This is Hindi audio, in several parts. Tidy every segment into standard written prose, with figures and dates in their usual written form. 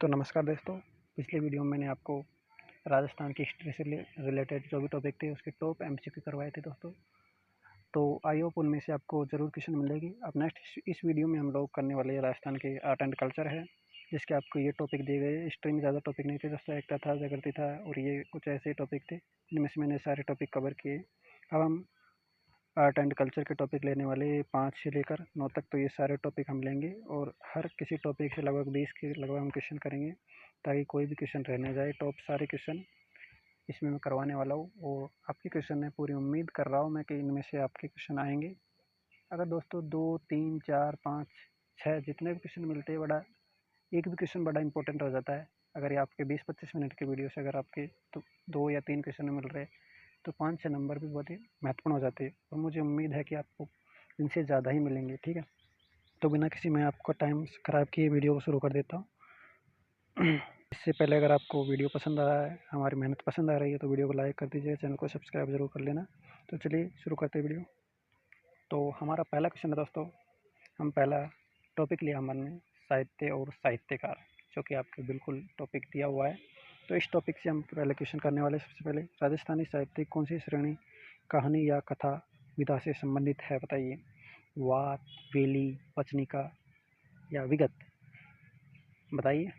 तो नमस्कार दोस्तों। पिछले वीडियो में मैंने आपको राजस्थान की हिस्ट्री से रिलेटेड जो भी टॉपिक थे उसके टॉप एमसीक्यू करवाए थे दोस्तों। तो आई होप उनमें से आपको ज़रूर क्वेश्चन मिलेगी। अब नेक्स्ट इस वीडियो में हम लोग करने वाले हैं राजस्थान के आर्ट एंड कल्चर है, जिसके आपको ये टॉपिक दिए गए। हिस्ट्री में ज़्यादा टॉपिक नहीं थे दोस्तों, एकता था, जागृति था और ये कुछ ऐसे टॉपिक थे जिनमें से मैंने सारे टॉपिक कवर किए। अब हम आर्ट एंड कल्चर के टॉपिक लेने वाले 5 से लेकर 9 तक, तो ये सारे टॉपिक हम लेंगे और हर किसी टॉपिक से लगभग 20 के लगभग हम क्वेश्चन करेंगे, ताकि कोई भी क्वेश्चन रह न जाए। टॉप सारे क्वेश्चन इसमें मैं करवाने वाला हूँ और आपके क्वेश्चन है, पूरी उम्मीद कर रहा हूँ मैं कि इनमें से आपके क्वेश्चन आएंगे। अगर दोस्तों 2 3 4 5 6 जितने भी क्वेश्चन मिलते हैं, बड़ा एक भी क्वेश्चन बड़ा इंपॉर्टेंट हो जाता है। अगर ये आपके 20-25 मिनट के वीडियो से अगर आपके तो 2 या 3 क्वेश्चन मिल रहे हैं, तो 5-6 नंबर भी बहुत ही महत्वपूर्ण हो जाते हैं और मुझे उम्मीद है कि आपको इनसे ज़्यादा ही मिलेंगे। ठीक है, तो बिना किसी मैं आपको टाइम ख़राब किए वीडियो को शुरू कर देता हूँ। इससे पहले अगर आपको वीडियो पसंद आ रहा है, हमारी मेहनत पसंद आ रही है, तो वीडियो को लाइक कर दीजिए, चैनल को सब्सक्राइब जरूर कर लेना। तो चलिए शुरू करते हैं वीडियो। तो हमारा पहला क्वेश्चन है दोस्तों, हम पहला टॉपिक लिया हमने साहित्य और साहित्यकार, जो कि आपके बिल्कुल टॉपिक दिया हुआ है। तो इस टॉपिक से हम पहले क्वेश्चन करने वाले। सबसे पहले, राजस्थानी साहित्य कौन सी श्रेणी कहानी या कथा विधा से संबंधित है, बताइए। वात, वेली, वचनिका या विगत, बताइए।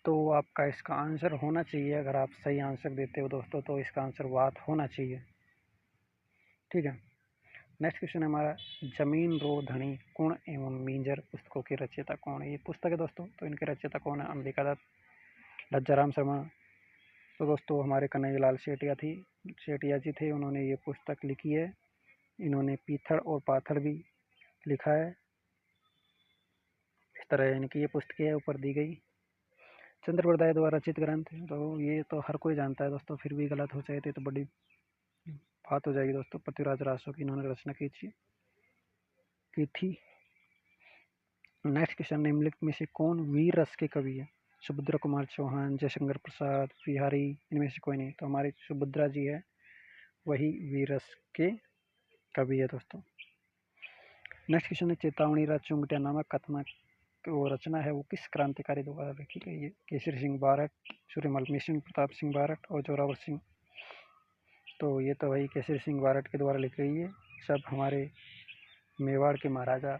तो आपका इसका आंसर होना चाहिए, अगर आप सही आंसर देते हो दोस्तों, तो इसका आंसर वात होना चाहिए। ठीक है, नेक्स्ट क्वेश्चन है हमारा, जमीन रो धनी गुण एवं मींजर पुस्तकों के रचयिता कौन है। ये पुस्तक है दोस्तों, तो इनके रचयिता कौन है। अंबिका दत्त, लज्जाराम शर्मा। तो दोस्तों हमारे कन्हैयालाल सेठिया जी थे, उन्होंने ये पुस्तक लिखी है। इन्होंने पीथड़ और पाथड़ भी लिखा है। इस तरह इनकी ये पुस्तकें है ऊपर दी गई। चंद्रप्रदाय द्वारा रचित ग्रंथ, तो ये तो हर कोई जानता है दोस्तों, फिर भी गलत हो जाए तो बड़ी बात हो जाएगी दोस्तों। पृथ्वीराज रासो की इन्होंने रचना की थी। नेक्स्ट क्वेश्चन, निम्नलिखित में से कौन वीर रस के कवि है। सुभद्रा कुमार चौहान, जयशंकर प्रसाद, बिहारी, इनमें से कोई नहीं। तो हमारी सुभद्रा जी है, वही वीर रस के कवि है दोस्तों। नेक्स्ट क्वेश्चन है, चेतावनी राज चुंगटिया नामक कथना वो रचना है, वो किस क्रांतिकारी द्वारा लिखी गई है। केसरी सिंह बारट, सूर्यमल मिशन, प्रताप सिंह बारट और जोरावर सिंह। तो ये तो वही केसरी सिंह बारट के द्वारा लिखी गई है। सब हमारे मेवाड़ के महाराजा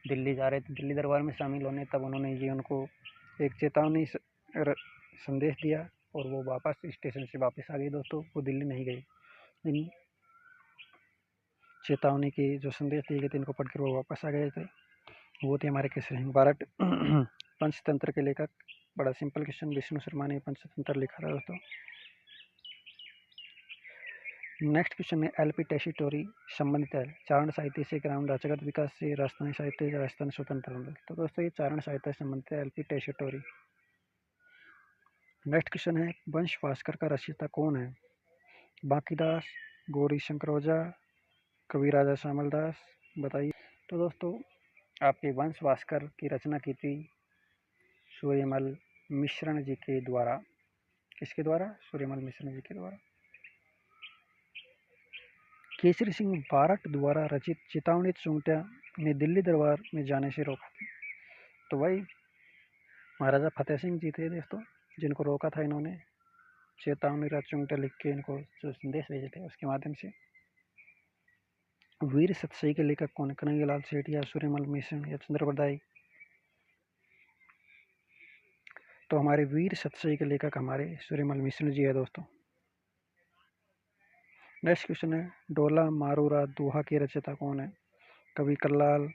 दिल्ली जा रहे थे, दिल्ली दरबार में शामिल होने, तब उन्होंने ये उनको एक चेतावनी संदेश दिया और वो वापस स्टेशन से वापस आ गए दोस्तों, वो दिल्ली नहीं गए। इन चेतावनी के जो संदेश दिए गए थे, इनको पढ़कर वो वापस आ गए थे। वो थे हमारे केसरी सिंह बारट। पंचतंत्र के लेखक, बड़ा सिंपल क्वेश्चन, विष्णु शर्मा ने पंचतंत्र लिखा था दोस्तों। नेक्स्ट क्वेश्चन है, एलपी टेसीटोरी संबंधित है चारण साहित्य से, ग्रामीण ढांचागत विकास से, राजस्थानी साहित्य, राजस्थान स्वतंत्र आंदोलन। तो दोस्तों ये चारण साहित्य से संबंधित है, एलपी टेसीटोरी। नेक्स्ट क्वेश्चन है, वंश भास्कर का रचयिता कौन है। बांकीदास, गौरी शंकर ओझा, कवि राजा श्यामल दास, बताइए। तो दोस्तों आपके वंश भास्कर की रचना की थी सूर्यमल मिश्रण जी के द्वारा। किसके द्वारा? सूर्यमल मिश्रण जी के द्वारा। केसरी सिंह बारट द्वारा रचित चेतावनी चुंगटिया ने दिल्ली दरबार में जाने से रोका था। तो वही महाराजा फतेह सिंह जी थे दोस्तों, जिनको रोका था इन्होंने। चेतावनी राज चुंगटिया लिख के इनको जो संदेश भेजे थे, उसके माध्यम से। वीर सतसई के लेखक कौन है। कन्हैयालाल सेठिया, सूर्यमल मिश्रण या चंद्रप्रदाय। तो हमारे वीर सतसई के लेखक हमारे सूर्यमल मिश्रण जी है दोस्तों। नेक्स्ट क्वेश्चन है, डोला मारूरा दोहा के रचयिता कौन है। कवि कल्लाल,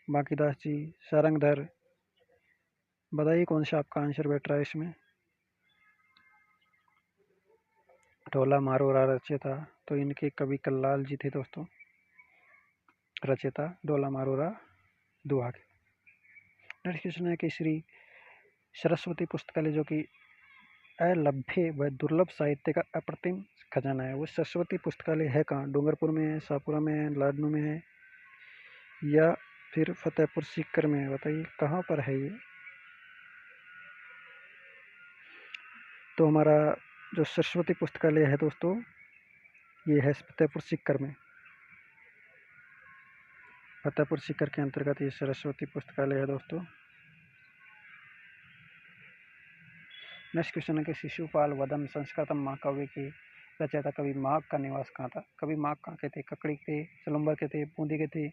बांकीदास जी, सारंगधर। बताइए कौन सा आपका आंसर बैठ रहा है इसमें। डोला मारूरा रचयिता, तो इनके कवि कल्लाल जी थे दोस्तों, रचयिता डोला मारूरा दोहा के। नेक्स्ट क्वेश्चन है कि श्री सरस्वती पुस्तकालय, जो कि अलभ्य व दुर्लभ साहित्य का अप्रतिम खजाना है, वो सरस्वती पुस्तकालय है कहाँ। डूंगरपुर में है, शाहपुरा में है, लाडनू में है या फिर फतेहपुर सीकर में है। बताइए कहाँ पर है ये। तो हमारा जो सरस्वती पुस्तकालय है दोस्तों, ये है फतेहपुर सीकर में। फतेहपुर सीकर के अंतर्गत ये सरस्वती पुस्तकालय है दोस्तों। नेक्स्ट क्वेश्चन है कि शिशुपाल वदन संस्कृतम महाकाव्य के रचयिता कवि माघ का निवास कहाँ था? कवि माघ कहाँ के थे? ककड़ी के, चलुम्बर के थे, बूंदी के थे,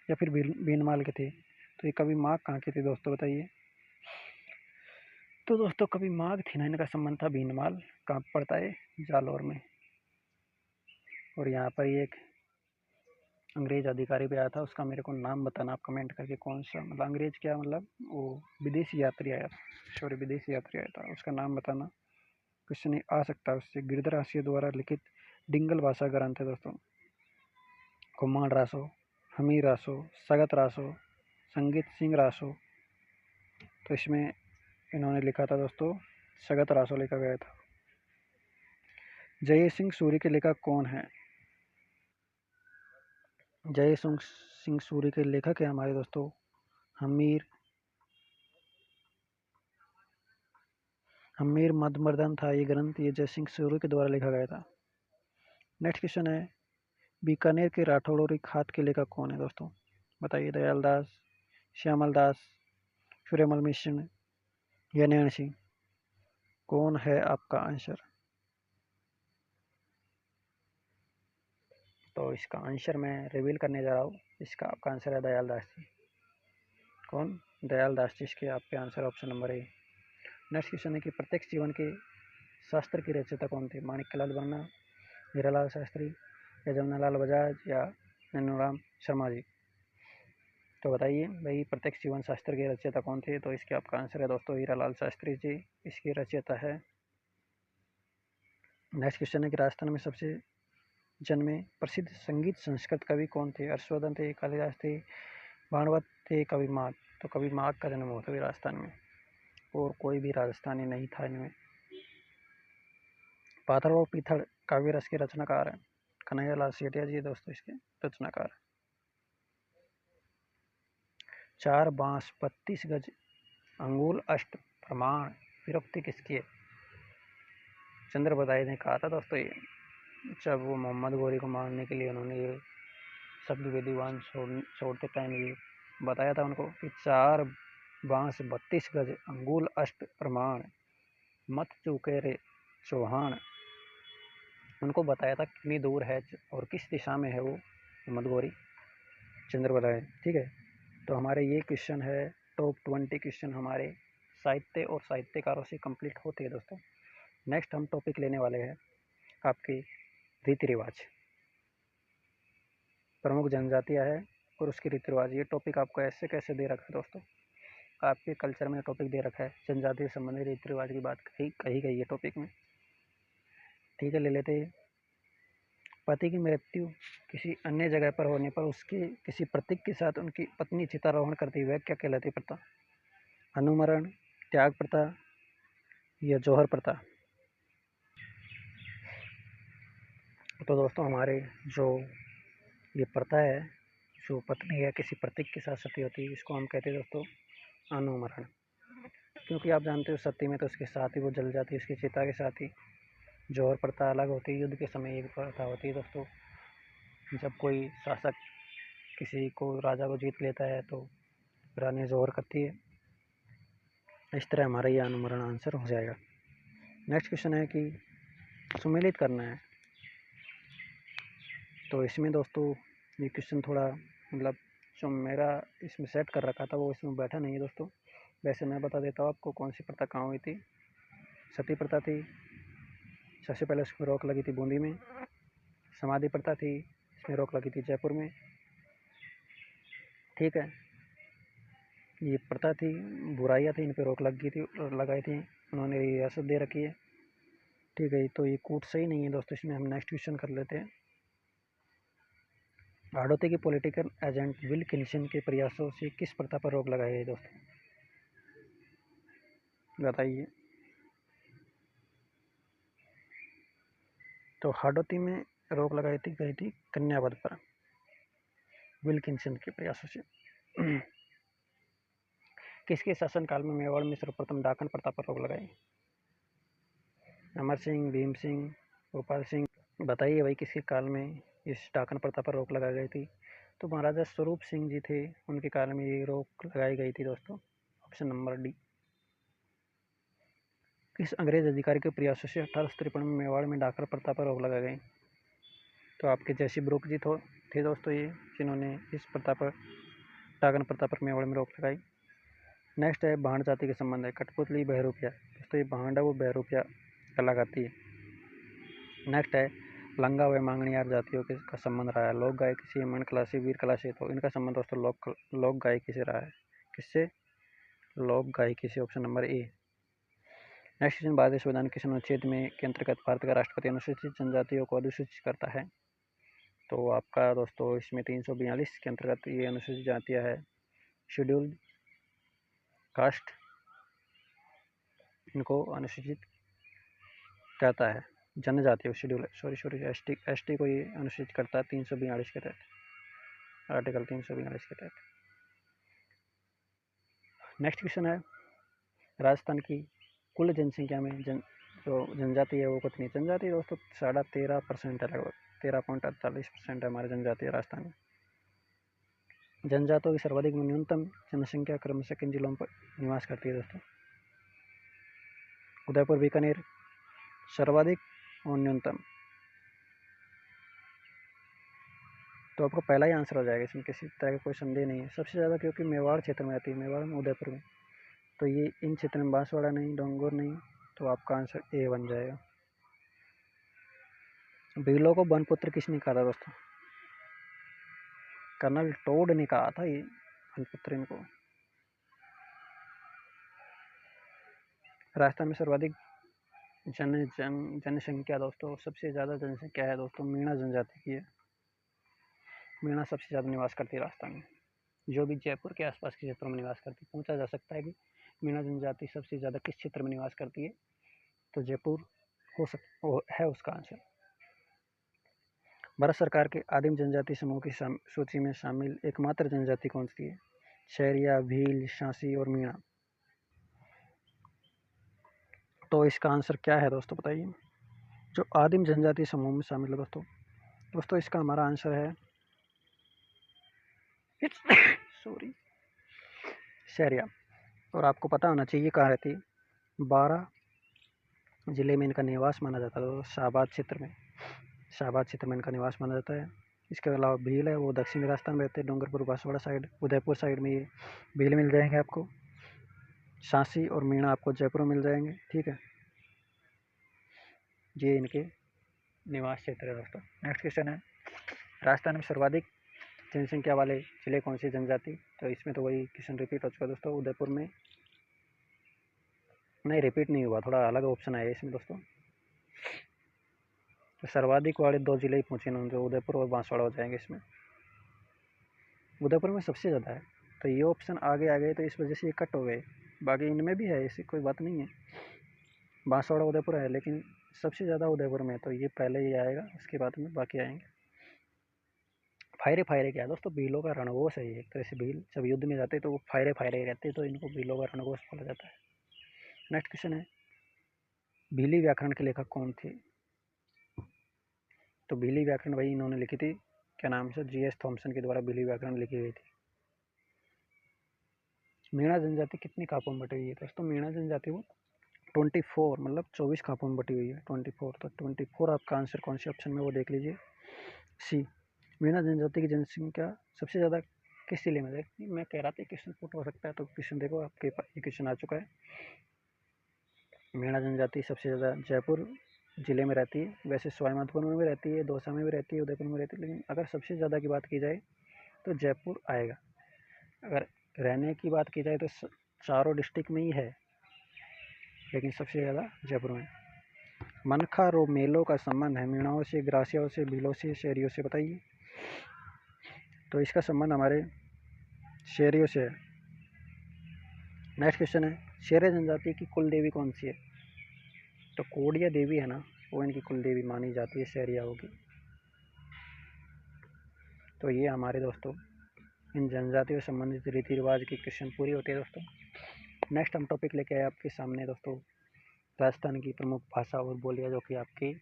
या फिर भीनमाल के थे? तो ये कवि माघ कहाँ के थे दोस्तों, बताइए। तो दोस्तों कवि माघ थे ना, इनका संबंध था भीनमाल, कहाँ पड़ता है? जालौर में। और यहाँ पर एक अंग्रेज अधिकारी भी आया था, उसका मेरे को नाम बताना आप कमेंट करके, कौन सा, मतलब अंग्रेज क्या, मतलब वो विदेशी यात्री आया, सॉरी विदेशी यात्री आया था, उसका नाम बताना। क्वेश्चन आ सकता है उससे। गिरधर हास्य द्वारा लिखित डिंगल भाषा ग्रंथ है दोस्तों। कुमार रासो, हमीर रासो, सगत रासो, संगीत सिंह रासो। तो इसमें इन्होंने लिखा था दोस्तों, सगत रासो लिखा गया था। जय सिंह सूरी के लेखक कौन है? जय सिंह सूरी के लेखक है हमारे दोस्तों हमीर मधुमर्दन था ये ग्रंथ, ये जय सिंह सूरी के द्वारा लिखा गया था। नेक्स्ट क्वेश्चन है, बीकानेर के राठौड़ और खात के लेखक कौन है दोस्तों, बताइए। दयाल दास, श्यामल दास, सूर्यमल मिश्र या नैन सिंह? कौन है आपका आंसर? तो इसका आंसर मैं रिवील करने जा रहा हूँ। इसका आपका आंसर है दयाल दास जी। कौन? दयाल दास जी, इसके आपके answer option number A. Next question है कि प्रत्यक्ष जीवन के शास्त्र के रचयिता कौन थे? माणिक्यलाल वर्मा, हीरालाल शास्त्री, या जमुनालाल बजाज, या नैनूराम शर्मा जी? तो बताइए भाई, प्रत्यक्ष जीवन शास्त्र के रचयिता कौन थे? तो इसके आपका आंसर है दोस्तों हीरालाल शास्त्री जी, इसके रचयिता है। नेक्स्ट क्वेश्चन है कि राजस्थान में सबसे जन्मे प्रसिद्ध संगीत संस्कृत कवि कौन थे? हर्षवर्धन थे, कालिदास थे, भाणवत थे, कवि माघ? तो कवि माघ का जन्म हुआ था राजस्थान में, और कोई भी राजस्थानी नहीं था इनमें। पाथर और पीथड़ काव्य रस के रचनाकार हैं कन्हैयालाल सेठिया जी दोस्तों, इसके रचनाकार। 4 बांस 32 गज अंगुल अष्ट प्रमाण विरक्ति किसकी है? चंद्र बदाई ने कहा था दोस्तों ये, जब वो मोहम्मद गौरी को मारने के लिए उन्होंने ये शब्द विद्वान छोड़ते टाइम ये बताया था उनको कि 4 बांस 32 गज अंगुल अष्ट प्रमाण मत चूके रे चौहान। उनको बताया था कितनी दूर है और किस दिशा में है वो मोहम्मद गौरी, चंद्र बदाई। ठीक है, तो हमारे ये क्वेश्चन है टॉप 20 क्वेश्चन हमारे साहित्य और साहित्यकारों से कंप्लीट होते हैं दोस्तों। नेक्स्ट हम टॉपिक लेने वाले हैं आपके रीति रिवाज, प्रमुख जनजातियाँ है और उसके रीति रिवाज। ये टॉपिक आपको ऐसे कैसे दे रखा है दोस्तों, आपके कल्चर में टॉपिक दे रखा है, जनजाति संबंधी रीति रिवाज की बात कही गई है टॉपिक में। ठीक है, ले लेते हैं। पति की मृत्यु किसी अन्य जगह पर होने पर उसके किसी प्रतीक के साथ उनकी पत्नी चितारोहण करती है, क्या कहलाती प्रथा? अनुमरण, त्याग प्रथा, या जौहर प्रथा? तो दोस्तों हमारे जो ये प्रथा है, जो पत्नी है किसी प्रतीक के साथ सती होती है, इसको हम कहते हैं दोस्तों अनुमरण। क्योंकि आप जानते हो सती में तो उसके साथ ही वो जल जाती है, उसकी चिता के साथ ही। जौहर प्रथा अलग होती है, युद्ध के समय एक प्रथा होती है दोस्तों, जब कोई शासक किसी को राजा को जीत लेता है तो रानी जौहर करती है। इस तरह हमारा ये अनुमरण आंसर हो जाएगा। नेक्स्ट क्वेश्चन है कि सुमेलित करना है, तो इसमें दोस्तों ये क्वेश्चन थोड़ा मतलब जो मेरा इसमें सेट कर रखा था वो इसमें बैठा नहीं है दोस्तों। वैसे मैं बता देता हूँ आपको कौन सी प्रथा कहाँ हुई थी। सती प्रथा थी, सबसे पहले उसमें रोक लगी थी बूंदी में। समाधि प्रथा थी, इसमें रोक लगी थी जयपुर में। ठीक है, ये प्रथा थी, बुराइयाँ थी, इन पर रोक लगाई थी, उन्होंने रियासत दे रखी है। ठीक है, तो ये कूट सही नहीं है दोस्तों, इसमें हम नेक्स्ट क्वेश्चन कर लेते हैं। हाड़ौती के पॉलिटिकल एजेंट विल्किंसन के प्रयासों से किस प्रथा पर रोक लगाई गई दोस्तों, बताइए। तो हाड़ौती में रोक लगाई गई थी कन्यावध पर, विल्किंसन के प्रयासों से। किसके शासनकाल में मेवाड़ में सर्वप्रथम डाकन प्रथा पर रोक लगाई? अमर सिंह, भीम सिंह, गोपाल सिंह? बताइए भाई किसके काल में इस डाकन प्रथा पर रोक लगाई गई थी? तो महाराजा स्वरूप सिंह जी थे, उनके काल में ये रोक लगाई गई थी दोस्तों, ऑप्शन नंबर डी। किस अंग्रेज अधिकारी के प्रयासों से 1853 में मेवाड़ में डाकर प्रथा पर रोक लगा गई? तो आपके जैसी ब्रुक जी थे दोस्तों ये, जिन्होंने इस प्रथा पर डाकन प्रथा पर मेवाड़ में रोक लगाई। नेक्स्ट है भांड जाति के संबंध है, कठपुतली बहरूपिया। दोस्तों ये भांड है वो बहरूपिया कहलाती है। नेक्स्ट है लंगा व मांगणियार जातियों के का संबंध रहा है, लोक गायकी से, मन कला से, वीर कला से। तो इनका संबंध दोस्तों लोक गायकी से रहा है। किससे? लोक गायकी से, option number A. Next question, भारतीय संविधान किस अनुच्छेद में के अंतर्गत भारत का राष्ट्रपति अनुसूचित जनजातियों को अधिसूचित करता है? तो आपका दोस्तों इसमें 342 के अंतर्गत ये अनुसूचित जातियां है, शेड्यूल्ड कास्ट, इनको अनुसूचित कहता है। जनजातियों शेड्यूल सॉरी एसटी को ये अनुसूचित करता है 342 के तहत, आर्टिकल 342 के तहत। नेक्स्ट क्वेश्चन है, राजस्थान की कुल जनसंख्या में जो जनजाति है वो कितनी? जनजाति दोस्तों 13.5% है, लगभग 13.48% है हमारे जनजाति राजस्थान में। जनजातियों की सर्वाधिक न्यूनतम जनसंख्या क्रमशः किन जिलों पर निवास करती है दोस्तों? उदयपुर, बीकानेर, सर्वाधिक और न्यूनतम। तो आपको पहला ही आंसर हो जाएगा, इसमें किसी तरह का कोई संदेह नहीं है। सबसे ज़्यादा क्योंकि मेवाड़ क्षेत्र में आती है, मेवाड़ में, उदयपुर में। तो ये इन क्षेत्र में बांसवाड़ा नहीं, डोंगोर नहीं, तो आपका आंसर ए बन जाएगा। भीलों को बनपुत्र किसने कहा था दोस्तों? कर्नल टोड ने कहा था ये बनपुत्र इनको। राजस्थान में सर्वाधिक जनसंख्या दोस्तों, सबसे ज़्यादा जनसंख्या है दोस्तों मीणा जनजाति की है। मीणा सबसे ज़्यादा निवास करती है राजस्थान में, जो भी जयपुर के आसपास के क्षेत्रों में निवास करती है। पूछा जा सकता है कि मीणा जनजाति सबसे ज़्यादा किस क्षेत्र में निवास करती है, तो जयपुर है उसका आंसर। भारत सरकार के आदिम जनजाति समूह की सूची में शामिल एकमात्र जनजाति कौन सी है? शहरिया, भील, शासी और मीणा। तो इसका आंसर क्या है दोस्तों बताइए? जो आदिम जनजाति समूह में शामिल है दोस्तों इसका हमारा आंसर है सॉरी शहरिया। और आपको पता होना चाहिए कहाँ रहती है, 12 जिले में इनका निवास माना जाता है। तो शाहबाद क्षेत्र में इनका निवास माना जाता है। इसके अलावा भील है वो दक्षिणी राजस्थान में रहते हैं, डूंगरपुर, बांसवाड़ा साइड, उदयपुर साइड में ये भील मिल जाएंगे आपको। शासी और मीणा आपको जयपुर में मिल जाएंगे, ठीक है। ये इनके निवास क्षेत्र है दोस्तों। नेक्स्ट क्वेश्चन है, राजस्थान में सर्वाधिक जनसंख्या वाले जिले कौन सी जनजाति? तो इसमें तो वही क्वेश्चन रिपीट हो चुका दोस्तों, उदयपुर में नहीं, रिपीट नहीं हुआ, थोड़ा अलग ऑप्शन आया इसमें दोस्तों। तो सर्वाधिक वाले 2 जिले ही पूछे ना, जो उदयपुर और बांसवाड़ा हो जाएंगे इसमें। उदयपुर में सबसे ज़्यादा है, तो ये ऑप्शन आगे आ गए तो इस वजह से ये कट हो गए। बाकी इनमें भी है, ऐसी कोई बात नहीं है, बांसवाड़ा उदयपुर है, लेकिन सबसे ज़्यादा उदयपुर में। तो ये पहले ही आएगा, उसके बाद में बाकी आएंगे। फायरे क्या है दोस्तों? भीलों का रणघोष है ये। एक तरह से भील जब युद्ध में जाते हैं तो वो फायरे रहते हैं, तो इनको भीलों का रणघोष बोला जाता है। नेक्स्ट क्वेश्चन है, भीली व्याकरण के लेखक कौन थे? तो भीली व्याकरण वही इन्होंने लिखी थी, क्या नाम से, जीएस थॉमसन के द्वारा भीली व्याकरण लिखी गई थी। मीणा जनजाति कितनी खापों में बटी हुई है दोस्तों? मीणा जनजाति वो 24 मतलब 24 खापों में बटी हुई है, 24। तो 24 आपका आंसर कौन से ऑप्शन में वो देख लीजिए, सी। मीणा जनजाति की जनसंख्या सबसे ज़्यादा किस जिले में है? मैं कह रहा था क्वेश्चन पुट हो सकता है, तो क्वेश्चन देखो आपके पास ये क्वेश्चन आ चुका है। मीणा जनजाति सबसे ज़्यादा जयपुर जिले में रहती है। वैसे सवाई माधोपुर में भी रहती है, दौसा में भी रहती है, उदयपुर में रहती है, लेकिन अगर सबसे ज़्यादा की बात की जाए तो जयपुर आएगा। अगर रहने की बात की जाए तो चारों डिस्ट्रिक्ट में ही है, लेकिन सबसे ज़्यादा जयपुर में। मनखा रो मेलों का संबंध है मीणाओं से, ग्रासियाओं से, भीलों से, शहरियों से, बताइए। तो इसका संबंध हमारे शहरियों से है। नेक्स्ट क्वेश्चन है, शेर जनजाति की कुल देवी कौन सी है? तो कोडिया देवी है ना, वो इनकी कुल देवी मानी जाती है शहरियाओं की। तो ये हमारे दोस्तों इन जनजातियों से संबंधित रीति रिवाज की क्वेश्चन पूरी होती है दोस्तों। नेक्स्ट हम टॉपिक लेके आए आपके सामने दोस्तों, राजस्थान की प्रमुख भाषा और बोलियाँ, जो कि आपके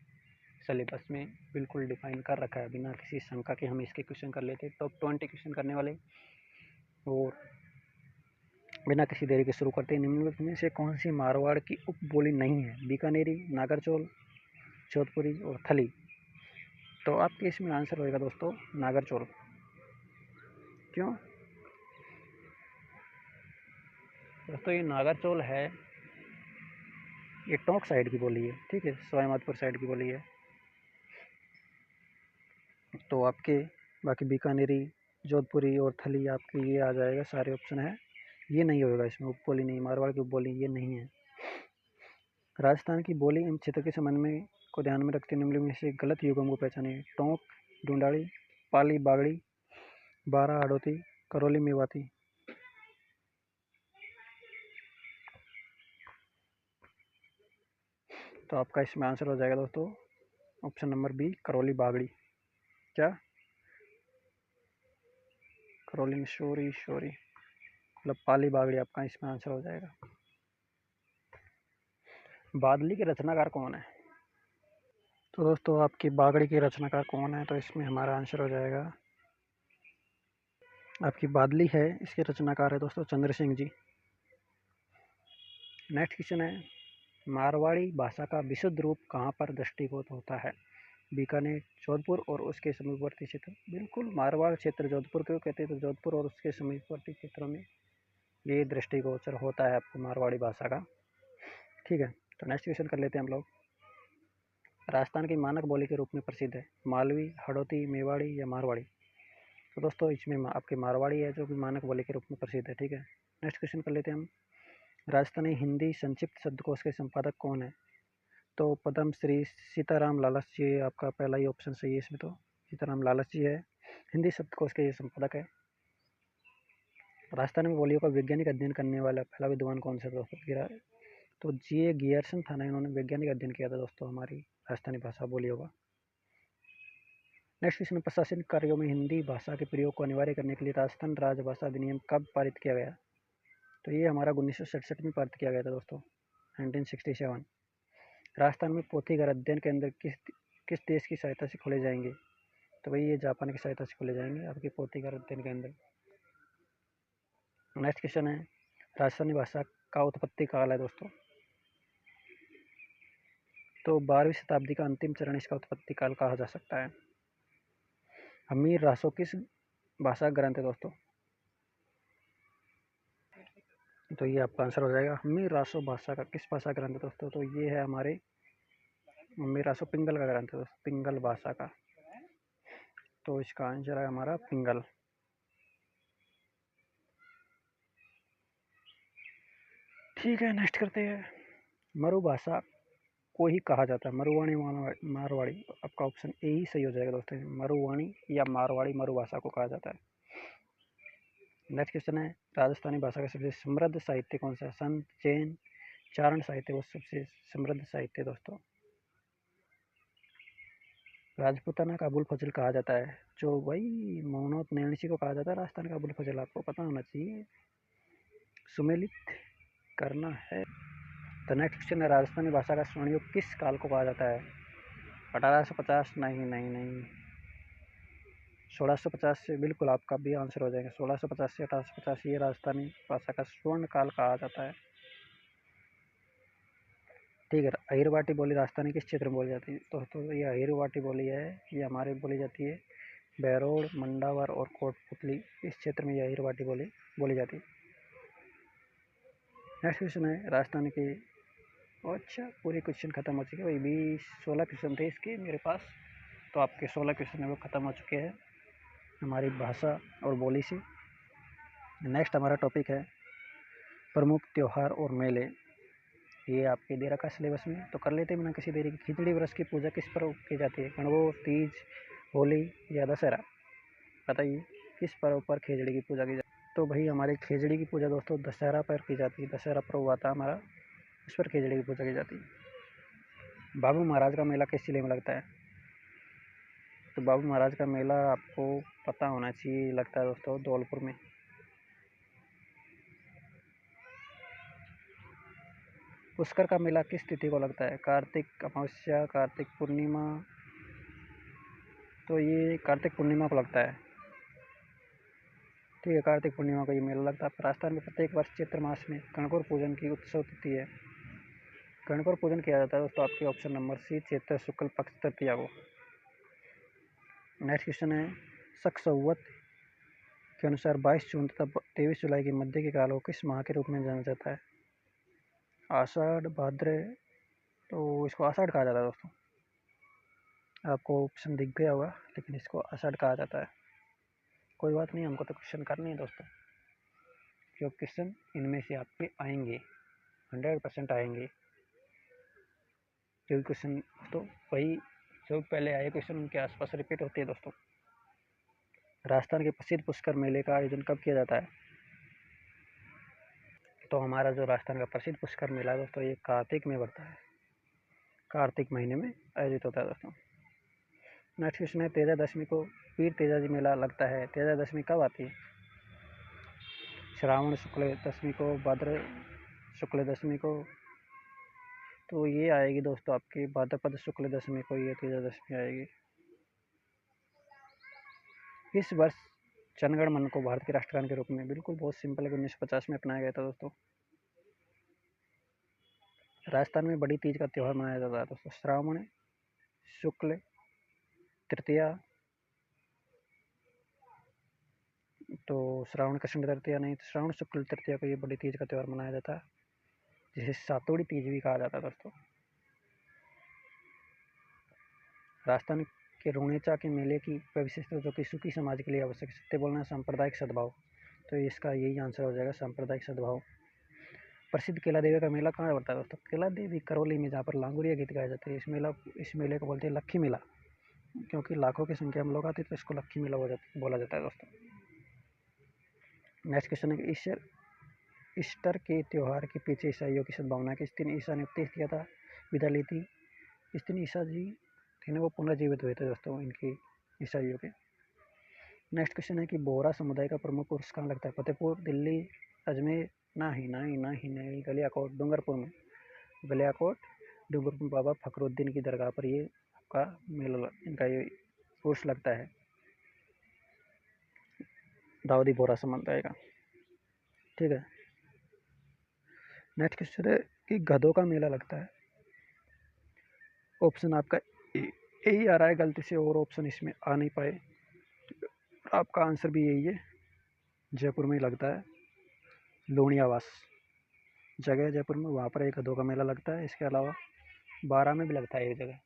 सिलेबस में बिल्कुल डिफाइन कर रखा है, बिना किसी शंका के हम इसके क्वेश्चन कर लेते हैं। टॉप 20 क्वेश्चन करने वाले, और बिना किसी देरी के शुरू करते हैं। निम्नलिखित में से कौन सी मारवाड़ की उपबोली नहीं है? बीकानेरी, नागरचौल, जोधपुरी और थली। तो आपके इसमें आंसर होएगा दोस्तों नागरचौल। क्यों दोस्तों? ये नागरचौल है, ये टोंक साइड की बोली है, ठीक है, सवाईमाधोपुर साइड की बोली है। तो आपके बाकी बीकानेरी, जोधपुरी और थली आपके ये आ जाएगा, सारे ऑप्शन है, ये नहीं होगा इसमें, उपबोली नहीं, मारवाड़ की उपबोली ये नहीं है। राजस्थान की बोली एवं क्षेत्र के संबंध में को ध्यान में रखते निम्नलिखित में से गलत युगम को पहचानिए। टोंक, ढूंढाड़ी, पाली बागड़ी, बारा हाड़ौती, करौली मेवाती। तो आपका इसमें आंसर हो जाएगा दोस्तों option number B, Karauli Bagri. क्या? करौली में शोरी मतलब पाली बागड़ी आपका इसमें आंसर हो जाएगा। बादली के रचनाकार कौन है? तो दोस्तों आपकी बागड़ी के रचनाकार कौन है? तो इसमें हमारा आंसर हो जाएगा आपकी बादली है, इसके रचनाकार है दोस्तों चंद्र सिंह जी। नेक्स्ट क्वेश्चन है, मारवाड़ी भाषा का विशुद्ध रूप कहाँ पर दृष्टिगत होता है? बीकानेर, जोधपुर और उसके समीपवर्ती क्षेत्र। बिल्कुल, मारवाड़ क्षेत्र जोधपुर क्यों कहते हैं? तो जोधपुर और उसके समीपवर्ती क्षेत्रों में ये दृष्टिगोचर होता है आपको मारवाड़ी भाषा का, ठीक है। तो नेक्स्ट क्वेश्चन कर लेते हैं हम लोग। राजस्थान की मानक बोली के रूप में प्रसिद्ध है, मालवी, हड़ौती, मेवाड़ी या मारवाड़ी। तो दोस्तों इसमें आपके मारवाड़ी है जो कि मानक बोली के रूप में प्रसिद्ध है, ठीक है। नेक्स्ट क्वेश्चन कर लेते हैं हम, राजस्थानी हिंदी संक्षिप्त शब्दकोश के संपादक कौन है? तो पद्म श्री सीताराम लालच जी आपका पहला ही ऑप्शन सही है इसमें, तो सीताराम लालच जी है हिंदी शब्दकोश के ये संपादक है। राजस्थान में बोलियों का वैज्ञानिक अध्ययन करने वाला पहला विद्वान कौन सा दोस्तों? तो जी गियर्सन था ना, इन्होंने वैज्ञानिक अध्ययन किया था दोस्तों हमारी राजस्थानी भाषा बोलियों का। नेक्स्ट क्वेश्चन, प्रशासनिक कार्यों में हिंदी भाषा के प्रयोग को अनिवार्य करने के लिए राजस्थान राजभाषा अधिनियम कब पारित किया गया? तो ये हमारा 1967 में पारित किया गया था दोस्तों, 1967। राजस्थान में पोथीघर अध्ययन केंद्र किस देश की सहायता से खोले जाएंगे? तो भाई ये जापान की सहायता से खोले जाएंगे आपके पोथीघर अध्ययन केंद्र। नेक्स्ट क्वेश्चन है, राजस्थानी भाषा का उत्पत्ति काल है दोस्तों। तो 12वीं शताब्दी का अंतिम चरण इसका उत्पत्ति काल कहा जा सकता है। हमीर रासो किस भाषा ग्रंथ है दोस्तों? तो ये आपका आंसर हो जाएगा हमीर रासो भाषा का किस भाषा ग्रंथ है दोस्तों? तो ये है हमारे हमीर रासो पिंगल का ग्रंथ है दोस्तों, पिंगल भाषा का। तो इसका आंसर है हमारा पिंगल। ठीक है, नेक्स्ट करते हैं, मरु भाषा को ही कहा जाता है, मरुवाणी मारवाड़ी। आपका ऑप्शन ए ही सही हो जाएगा दोस्तों, मरुवाणी या मारवाड़ी मरु भाषा को कहा जाता है। नेक्स्ट क्वेश्चन है, राजस्थानी भाषा का सबसे समृद्ध साहित्य कौन सा है? संत, जैन, चारण साहित्य वो सबसे समृद्ध साहित्य दोस्तों। राजपूताना का अबुल फजल कहा जाता है, जो वही मोहम्मद नैणसी को कहा जाता है राजस्थान का अबुल फजल, आपको पता होना चाहिए, सुमेलित करना है। तो नेक्स्ट क्वेश्चन है, राजस्थानी भाषा का स्वर्ण युग किस काल को कहा जाता है? 1850? नहीं, 1650 से बिल्कुल आपका भी आंसर हो जाएगा, 1650 से 1850 ये राजस्थानी भाषा का स्वर्ण काल कहा जाता है, ठीक है। अहिरवाटी बोली राजस्थानी किस क्षेत्र में बोली जाती है? दोस्तों ये अहिरवाटी बोली है, ये हमारे बोली जाती है बहरोड, मंडावर और कोटपुतली, इस क्षेत्र में ये अहिरवाटी बोली जाती है। नेक्स्ट क्वेश्चन है, राजस्थान के, अच्छा पूरे क्वेश्चन खत्म हो चुके हैं भाई, 16 क्वेश्चन थे इसके मेरे पास, तो आपके 16 क्वेश्चन है वो खत्म हो चुके हैं हमारी भाषा और बोली से। नेक्स्ट हमारा टॉपिक है प्रमुख त्यौहार और मेले, ये आपके दे रखा सिलेबस में, तो कर लेते हैं बिना किसी देरी की। खिचड़ी व्रत की पूजा किस पर्व की जाती है? गणगौर, तीज, होली या दशहरा? बताइए किस पर्व पर खिचड़ी की पूजा की जाती है? तो भाई हमारी खिचड़ी की पूजा दोस्तों दशहरा पर की जाती है, दशहरा पर्व आता है हमारा, उस पर खिचड़ी की पूजा की जाती है। बाबू महाराज का मेला किस जिले में लगता है? तो बाबू महाराज का मेला आपको पता होना चाहिए, लगता है दोस्तों धौलपुर में। पुष्कर का मेला किस तिथि को लगता है? कार्तिक अमावस्या, कार्तिक पूर्णिमा? तो ये कार्तिक पूर्णिमा को लगता है। ठीक है, कार्तिक पूर्णिमा को ये मेला लगता है। राजस्थान में प्रत्येक वर्ष चैत्र मास में गणगौर पूजन की उत्सव तिथि है। गणगौर पूजन किया जाता है दोस्तों आपके ऑप्शन नंबर सी चैत्र शुक्ल पक्ष तृतीया को। नेक्स्ट क्वेश्चन है, शक संवत के अनुसार 22 जून तथा 23 जुलाई के मध्य के काल को किस माह के रूप में जाना जाता है? आषाढ़, भाद्र, तो इसको आषाढ़ कहा जाता है दोस्तों। आपको ऑप्शन दिख गया होगा, लेकिन इसको आषाढ़ कहा जाता है। कोई बात नहीं, हमको तो क्वेश्चन करने हैं दोस्तों, जो क्वेश्चन इनमें से आपके आएंगे, 100% आएंगे। जो क्वेश्चन दोस्तों वही जो पहले आए क्वेश्चन उनके आसपास रिपीट होते हैं दोस्तों। राजस्थान के प्रसिद्ध पुष्कर मेले का आयोजन कब किया जाता है? तो हमारा जो राजस्थान का प्रसिद्ध पुष्कर मेला है दोस्तों, ये कार्तिक में बढ़ता है, कार्तिक महीने में आयोजित होता है दोस्तों। नेक्स्ट क्वेश्चन है, तेजा दशमी को वीर तेजाजी मेला लगता है। तेजा दशमी कब आती है? श्रावण शुक्ल दशमी को, भाद्र शुक्ल दशमी को, तो ये आएगी दोस्तों आपकी भाद्रपद शुक्ल दशमी को ये तेजा दशमी आएगी। इस वर्ष जनगण मन को भारत के राष्ट्रगान के रूप में, बिल्कुल बहुत सिंपल है, 1950 में अपनाया गया था दोस्तों। राजस्थान में बड़ी तीज का त्यौहार मनाया जाता है दोस्तों। श्रावण शुक्ल तृतीया, तो श्रावण कृष्ण तृतीया नहीं, तो श्रावण शुक्ल तृतीया को ये बड़ी तीज का त्यौहार मनाया जाता है, जिसे सातोड़ी तीज भी कहा जाता है दोस्तों। राजस्थान के रोणेचा के मेले की विशिष्टता जो कि सुखी समाज के लिए आवश्यक है। सत्य बोलना, सांप्रदायिक सद्भाव, तो इसका यही आंसर हो जाएगा, सांप्रदायिक सद्भाव। प्रसिद्ध केला देवी का मेला कहाँ पड़ता है दोस्तों? केला देवी करौली में, जहाँ पर लांगुरिया गीत गाए जाते हैं। इस मेले को बोलते हैं लक्खी मेला, क्योंकि लाखों की संख्या में लोग आते हैं, तो इसको लक्खी मेला बोला जाता है दोस्तों। नेक्स्ट क्वेश्चन है, ईस्टर के त्यौहार के पीछे ईसाइयों की सद्भावना किस दिन ईसा ने उपदेश दिया था, विदा ली थी? इस दिन ईसा जी थे ना, वो पुनर्जीवित हुए थे दोस्तों इनकी, ईसाइयों के। नेक्स्ट क्वेश्चन है कि बोहरा समुदाय का प्रमुख कोर्स कहाँ लगता है? फतेहपुर, दिल्ली, अजमेर, नहीं, गलियाकोट, डूंगरपुर में। गलियाकोट, डूंगरपुर बाबा फखरुद्दीन की दरगाह पर ये आपका मेला, इनका ये कोर्स लगता है, दाऊदी बोहरा समुदाय का। ठीक है। नेक्स्ट क्वेश्चन है कि गधों का मेला लगता है। ऑप्शन आपका यही आ रहा है गलती से, और ऑप्शन इसमें आ नहीं पाए, आपका आंसर भी यही है, जयपुर में लगता है। लूणियावास जगह है जयपुर में, वहाँ पर एक गधों का मेला लगता है। इसके अलावा 12 में भी लगता है एक जगह,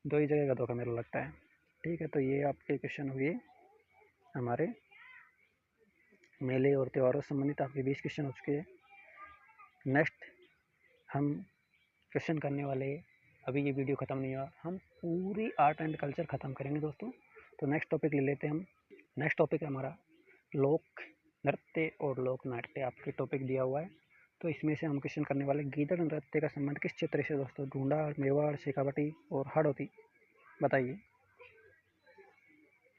2 ही जगह गधों का मेला लगता है। ठीक है, तो ये आपके क्वेश्चन हुए हमारे मेले और त्योहारों से संबंधित, आपके 20 क्वेश्चन हो चुके हैं। नेक्स्ट हम क्वेश्चन करने वाले, अभी ये वीडियो ख़त्म नहीं हुआ, हम पूरी आर्ट एंड कल्चर ख़त्म करेंगे दोस्तों। तो नेक्स्ट टॉपिक ले लेते हैं हम। नेक्स्ट टॉपिक है हमारा लोक नृत्य और लोक नाट्य, आपके टॉपिक दिया हुआ है। तो इसमें से हम क्वेश्चन करने वाले, गीदड़ नृत्य का संबंध किस क्षेत्र से दोस्तों? ढूंढा, मेवाड़, शेखावटी और हाड़ौती, बताइए।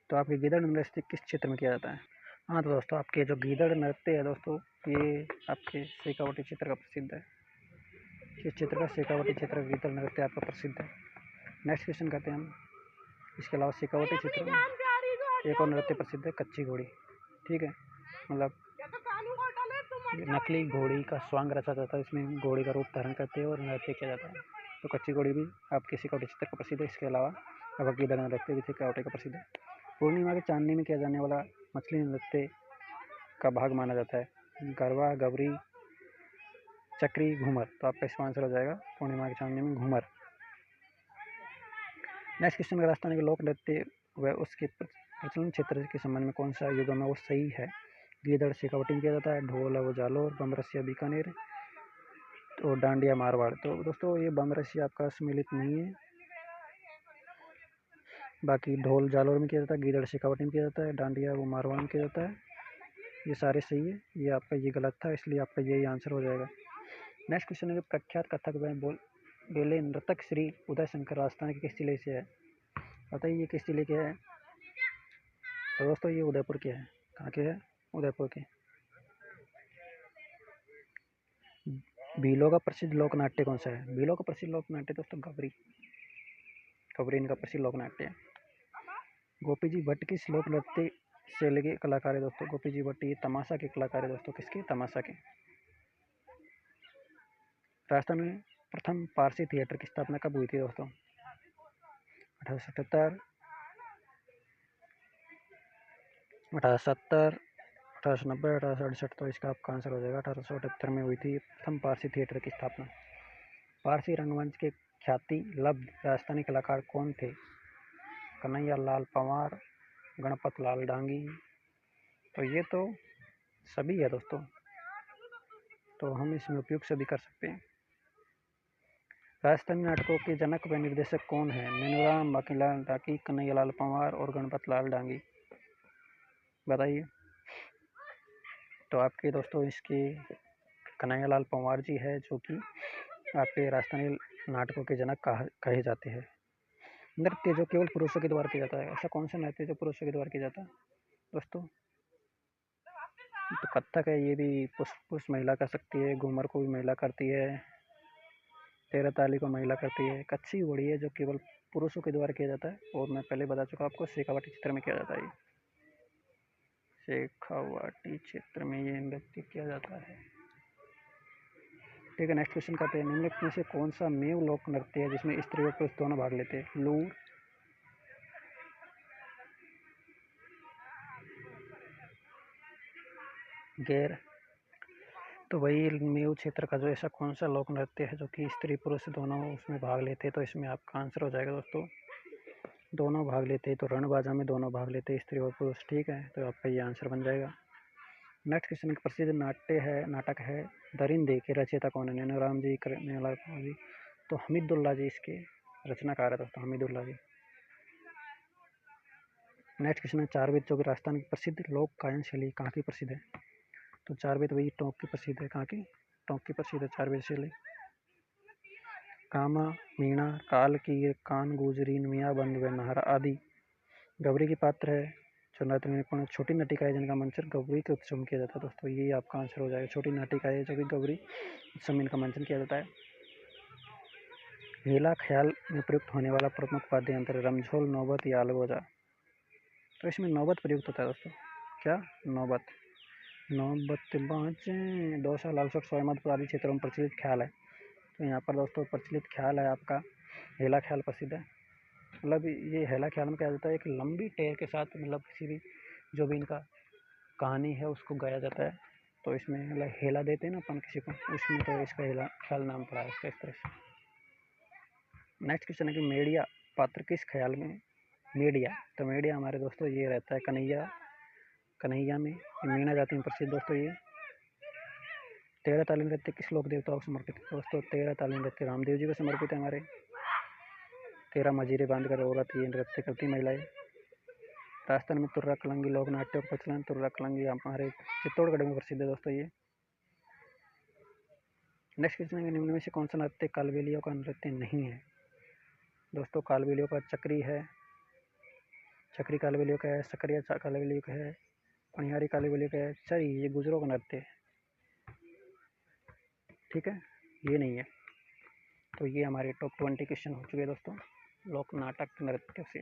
तो आपके गीदड़ नृत्य किस क्षेत्र में किया जाता है? हाँ, तो दोस्तों आपके जो गीदड़ नृत्य है दोस्तों, ये आपके शेखावटी क्षेत्र का प्रसिद्ध है। इस क्षेत्र का शेखावटी क्षेत्र का गीदड़ नृत्य आपका प्रसिद्ध है। नेक्स्ट क्वेश्चन करते हैं हम। इसके अलावा शेखावटी क्षेत्र में एक और नृत्य प्रसिद्ध है, कच्ची घोड़ी। ठीक है, मतलब नकली घोड़ी का स्वांग रचा जाता है, इसमें घोड़ी का रूप धारण करते हैं और नृत्य किया जाता है। तो कच्ची घोड़ी भी आपके शेखावटी क्षेत्र का प्रसिद्ध है। इसके अलावा आपका गीदड़ नृत्य भी शेखावटी का प्रसिद्ध है। पूर्णिमा के चांदनी में किया जाने वाला मछली नृत्य का भाग माना जाता है? गरबा, गवरी, चक्री, घूमर, तो आपका इसका आंसर हो जाएगा पूर्णिमा के चांदनी में घूमर। नेक्स्ट क्वेश्चन, राजस्थान के लोक नृत्य व उसके प्रचलन क्षेत्र के संबंध में कौन सा युगम है वो सही है? गीदड़ शेखावटी में किया जाता है, ढोल है वो जालोर, बमरसिया बीकानेर, तो डांडिया मारवाड़। तो दोस्तों ये बमरसिया आपका सम्मिलित नहीं है, बाकी ढोल जालोर में किया जाता है, गीदड़ शेखावटी में किया जाता है, डांडिया वो मारवाड़ में किया जाता है। ये सारे सही है, ये आपका ये गलत था, इसलिए आपका यही आंसर हो जाएगा। नेक्स्ट क्वेश्चन है, प्रख्यात कथक बेले नर्तक श्री उदय शंकर राजस्थान के किस जिले से है? बताइए ये किस जिले के है? तो दोस्तों ये उदयपुर के हैं। कहाँ के है? उदयपुर के। भीलों का प्रसिद्ध लोक नाट्य कौन सा है? भीलों का प्रसिद्ध लोक नाट्य दोस्तों गवरी, गवरी इनका प्रसिद्ध लोक नाट्य है। गोपी जी भट्ट किस लोक नृत्य शैली के कलाकार है दोस्तों गोपी जी भट्ट। ये तमाशा के कलाकार है दोस्तों, किसके? तमाशा के। राजस्थान में प्रथम पारसी थिएटर की स्थापना कब हुई थी दोस्तों? 1877, 1870, 1890, 1868। तो इसका आपका आंसर हो जाएगा 1878 में हुई थी प्रथम पारसी थिएटर की स्थापना। पारसी रंगमंच के ख्याति लब्ध राजस्थानी कलाकार कौन थे? कन्हैया लाल पंवार, गणपत लाल डांगी। तो ये तो सभी है दोस्तों, तो हम इसमें उपयोग सभी कर सकते हैं। राजस्थानी नाटकों के जनक व निर्देशक कौन है? नैनूराम, बांकीलाल डाकी, कन्हैया लाल पंवार और गणपत लाल डांगी। बताइए। तो आपके दोस्तों इसके कन्हैया लाल पंवार जी है, जो कि आपके राजस्थानी नाटकों के जनक कहे जाते हैं। नृत्य जो केवल पुरुषों के द्वारा किया जाता है, ऐसा कौन सा नृत्य जो पुरुषों के द्वारा किया जाता है दोस्तों? तो कथक है, ये भी पुरुष महिला कर सकती है। घूमर को भी महिला करती है। तेरह ताली को महिला करती है। कच्छी घोड़ी है जो केवल पुरुषों के द्वारा किया जाता है, और मैं पहले बता चुका आपको शेखावाटी क्षेत्र में किया जाता है। शेखावाटी क्षेत्र में ये नृत्य किया जाता है। ठीक है, नेक्स्ट क्वेश्चन करते हैं। निम्नलिखित में से कौन सा मेव लोक नृत्य है जिसमें स्त्री और पुरुष दोनों भाग लेते हैं? लूर, गैर। तो वही मेव क्षेत्र का जो ऐसा कौन सा लोक नृत्य है जो कि स्त्री पुरुष दोनों उसमें भाग लेते हैं? तो इसमें आपका आंसर हो जाएगा दोस्तों, दोनों भाग लेते हैं। तो रणबाजा में दोनों भाग लेते हैं, स्त्री और पुरुष। ठीक है, तो आपका ये आंसर बन जाएगा। नेक्स्ट क्वेश्चन, एक प्रसिद्ध नाटक है दरिंदे के रचयिता कौन है? नैनूराम जी, कन्हैया जी। तो हमीदुल्ला जी इसके रचनाकार है दोस्तों, हमीदुल्ला जी। नेक्स्ट क्वेश्चन है चारवेद जो कि राजस्थान की प्रसिद्ध लोक गायन शैली कहाँ की प्रसिद्ध है? तो चारवेद वही टोंक की प्रसिद्ध है। कहाँ की? टोंक की प्रसिद्ध है चारवेद शैली। कामा, मीणा, काल की, कान, गुजरी, मियाबंद व नाहरा आदि गौरी की पात्र है। जो नृत्य निपुण छोटी नाटिका है जिनका मंचन गौरी के उत्सव में किया जाता है दोस्तों, ये आपका आंसर हो जाएगा। छोटी नाटिका है जो कि गौरी उत्सव में इनका मंचन किया जाता है। हेला ख्याल में प्रयुक्त होने वाला प्रमुख वाद्य यंत्र रमझोल, नौबत या अलगोजा। तो इसमें नौबत प्रयुक्त होता है दोस्तों। क्या? नौबत। नौबत बाजे दौसा, लालसोट, सोयमदपुर आदि क्षेत्रों में प्रचलित ख्याल है। तो यहाँ पर दोस्तों प्रचलित ख्याल है आपका हेला ख्याल प्रसिद्ध है। मतलब ये हेला ख्याल में क्या जाता है, एक लंबी टेर के साथ मतलब किसी भी जो भी इनका कहानी है उसको गाया जाता है। तो इसमें मतलब हेला देते हैं ना अपन किसी को, उसमें तो इसका हेला ख्याल नाम पड़ा है इसका, इस तरह से। नेक्स्ट क्वेश्चन है कि मेड़िया पात्र किस ख्याल में? मेड़िया, तो मेड़िया हमारे दोस्तों ये रहता है कन्हैया में। मीणा जाति में प्रसिद्ध दोस्तों ये। तेरह ताली नृत्य किस लोक देवताओं को समर्पित है दोस्तों? तेरह ताली नृत्य रामदेव जी को समर्पित है हमारे। 13 मजीरे बांधकर औरत ये नृत्य करती महिलाएं। राजस्थान में तुर्रा कलंगी लोक नाट्य का प्रचलन। तुर्रा कलंगी हमारे चित्तौड़गढ़ में प्रसिद्ध है दोस्तों ये। नेक्स्ट क्वेश्चन है निम्न में से कौन सा नृत्य कालबेलियों का नृत्य नहीं है दोस्तों? कालबेलियों का चक्री है, चक्री कालबेलियों का है। सकरिया कालबेलियों का है। पनिहारी कालबेलियों का है। चरी ये गुजरों का नृत्य है। ठीक है, ये नहीं है। तो ये हमारे टॉप 20 क्वेश्चन हो चुके हैं दोस्तों लोक नाटक नृत्य से।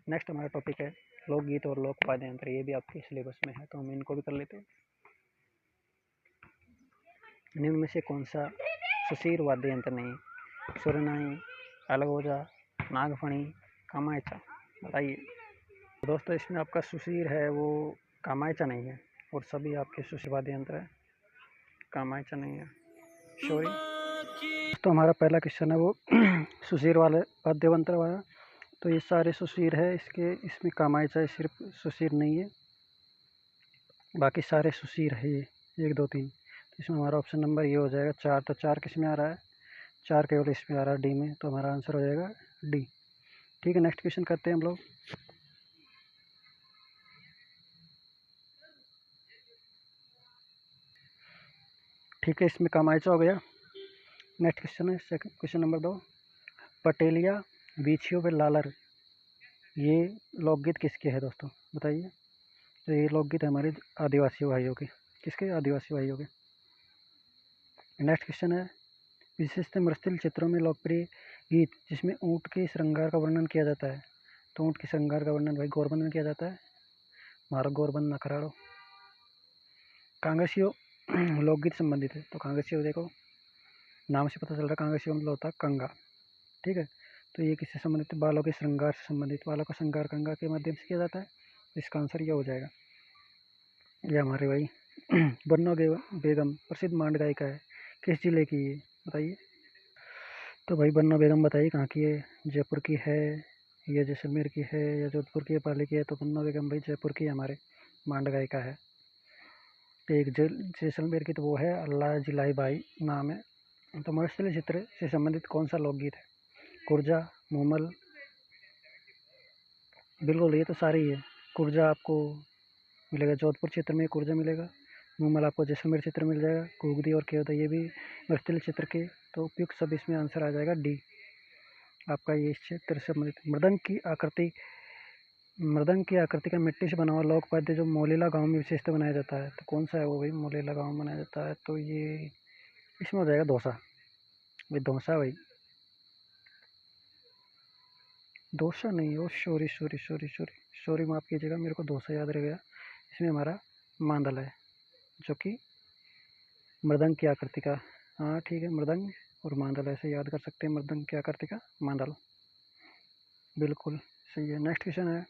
नेक्स्ट हमारा टॉपिक है लोकगीत और लोक वाद्य यंत्र। ये भी आपके सिलेबस में है, तो हम इनको भी कर लेते हैं। निम्न में से कौन सा सुशीर वाद्य यंत्र नहीं? सुरनाई, अलगोजा, नागफणी, कामायचा। बताइए। दोस्तों इसमें आपका सुशीर है वो कामायचा नहीं है, और सभी आपके सुशीर वाद्य यंत्र है, कामायचा नहीं है। सॉरी। तो हमारा पहला क्वेश्चन है वो सुशीर वाले वाद्य यंत्र वाला। तो ये सारे सुशीर है इसमें कामायचा है, सिर्फ सुशीर नहीं है, बाकी सारे सुशीर है ये 1 2 3। तो इसमें हमारा ऑप्शन नंबर ये हो जाएगा 4। तो 4 किस में आ रहा है? 4 केवल इसमें आ रहा है डी में, तो हमारा आंसर हो जाएगा डी। ठीक है, नेक्स्ट क्वेश्चन करते हैं हम लोग। ठीक है, इसमें कामायचा हो गया। नेक्स्ट क्वेश्चन है क्वेश्चन नंबर 2। पटेलिया, बीछियों व लालर ये लोकगीत किसके है दोस्तों? बताइए। तो ये लोकगीत है हमारे आदिवासी भाइयों के। किसके? आदिवासी भाइयों के। नेक्स्ट क्वेश्चन है विशिष्ट मृस्थल क्षेत्रों में लोकप्रिय गीत जिसमें ऊँट के श्रृंगार का वर्णन किया जाता है। तो ऊँट के श्रृंगार का वर्णन भाई गौरबंद में किया जाता है। मारो गौरबंद न कराड़ो। कांगसियो लोकगीत संबंधित है। तो कांगसियो देखो नाम से पता चल रहा है, कांगसियो मतलब होता है कंगा। ठीक है, तो ये किससे संबंधित है? बालों के श्रृंगार से संबंधित। बालों का श्रृंगार कंगा के माध्यम से किया जाता है। इसका आंसर ये हो जाएगा। ये हमारे भाई बन्नो बेगम प्रसिद्ध मांड गायिका है, किस जिले की है बताइए? तो भाई बन्नो बेगम बताइए कहाँ की है? जयपुर की है या जैसलमेर की है या जोधपुर की है, पाली की है? तो बन्नो बेगम भाई जयपुर की हमारे मांड गायिका है। एक जैसलमेर की तो वो है अल्लाह जिलाई बाई नाम है। तो मत्स्य चित्र से संबंधित कौन सा लोकगीत है? कुर्जा, मूमल? बिल्कुल, ये तो सारी है। कुर्जा आपको मिलेगा जोधपुर क्षेत्र में, कुर्जा मिलेगा। मूमल आपको जैसलमेर क्षेत्र मिल जाएगा। कुगदी और केवदा ये भी मत्स्य क्षेत्र के। तो उपयुक्त सब इसमें आंसर आ जाएगा डी आपका। ये इस क्षेत्र से संबंधित। मृदंग की आकृति का मिट्टी से बना हुआ लोक वाद्य जो मोलेला गांव में विशेषता बनाया जाता है, तो कौन सा है वो भाई? मोलेला गांव में बनाया जाता है, तो ये इसमें हो जाएगा धौसा। भाई धौसा भाई, धौसा नहीं हो, sorry sorry sorry sorry sorry, माफ़ कीजिएगा, मेरे को धौसा याद रह गया। इसमें हमारा मांदल है जो कि मृदंग की आकृति का। हाँ ठीक है, मृदंग और मांदल ऐसे याद कर सकते हैं, मृदंग की आकृति का मांदल। बिल्कुल सही है। नेक्स्ट क्वेश्चन है,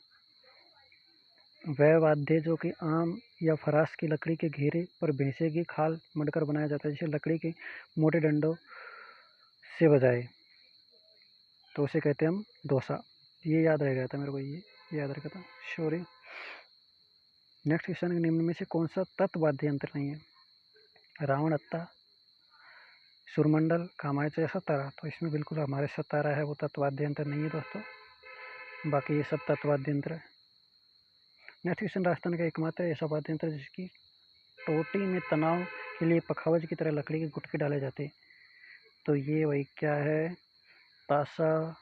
वह वाद्य जो कि आम या फरास की लकड़ी के घेरे पर भैंसे की खाल मढ़कर बनाया जाता है, जिसे लकड़ी के मोटे डंडों से बजाए, तो उसे कहते हैं हम दोसा। ये याद रह गया था मेरे को, ये याद रखा था, सॉरी। नेक्स्ट क्वेश्चन है, निम्न में से कौन सा तत्व वाद्य यंत्र नहीं है? रावण अत्ता, सुरमंडल, कामायच या सतारा? तो इसमें बिल्कुल हमारे सतारा है, वो तत्व वाद्य यंत्र नहीं है दोस्तों, बाकी ये सब तत्व वाद्य यंत्र है। नेक्स्ट क्वेश्चन, राजस्थान का एकमात्र ऐसा वाद्य यंत्र जिसकी टोटी में तनाव के लिए पखावज की तरह लकड़ी के गुटके डाले जाते हैं, तो ये वही क्या है? ताशा,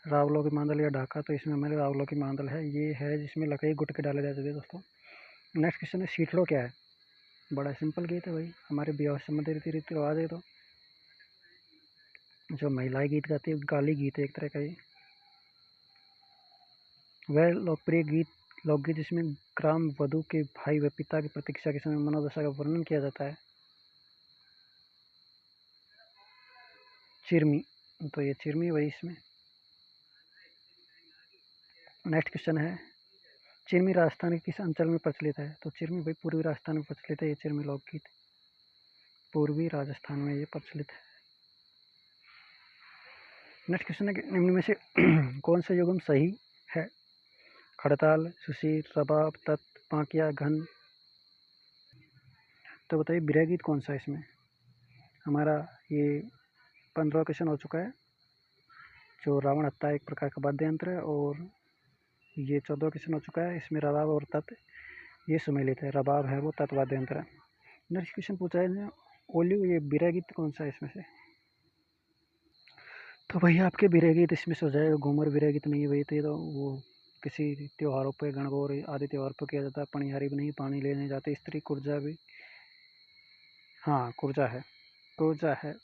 रावलों की मांदल या ढाका? तो इसमें हमारे रावलों की मांदल है, ये है जिसमें लकड़ी गुटके डाले जाते थे दोस्तों। नेक्स्ट क्वेश्चन है, सीटलो क्या है? बड़ा सिंपल गीत है भाई, हमारे विवाह संबंधी रीति रिवाज है। तो जो महिलाएं गीत गाती है, गाली गीत है एक तरह का ये। वह लोकप्रिय लोकगीत जिसमें ग्राम वधु के भाई व पिता की प्रतीक्षा के समय मनोदशा का वर्णन किया जाता है, चिरमी। तो ये चिरमी वही इसमें। नेक्स्ट क्वेश्चन है, चिरमी राजस्थान के किस अंचल में प्रचलित है? तो चिरमी भाई पूर्वी राजस्थान में प्रचलित है, ये चिरमी लोकगीत पूर्वी राजस्थान में ये प्रचलित है। नेक्स्ट क्वेश्चन है कि निम्न में से कौन सा युग्म सही है? खड़ताल, सुशील, रबाब, तत्, पाकिया, घन? तो बताइए बिरह गीत कौन सा है इसमें? हमारा ये 15वां क्वेश्चन हो चुका है। जो रावण हत्ता एक प्रकार का वाद्य यंत्र है, और ये 14वां क्वेश्चन हो चुका है। इसमें रबाब और तत् ये सुमेलित है, रबाब है वो तत् वाद्य यंत्र है। नेक्स्ट क्वेश्चन पूछा है, ओलियो ये बिरह गीत कौन सा है इसमें से? तो भैया आपके बिरह गीत इसमें से हो जाएगा घूमर। बिरह गीत नहीं है भाई, तो ये तो वो किसी त्योहारों पे, गणगौर आदि त्योहार पर किया जाता है। पनिहारी भी नहीं, पानी लेने जाते स्त्री। कुर्जा भी, हाँ कुर्जा है, कुर्जा है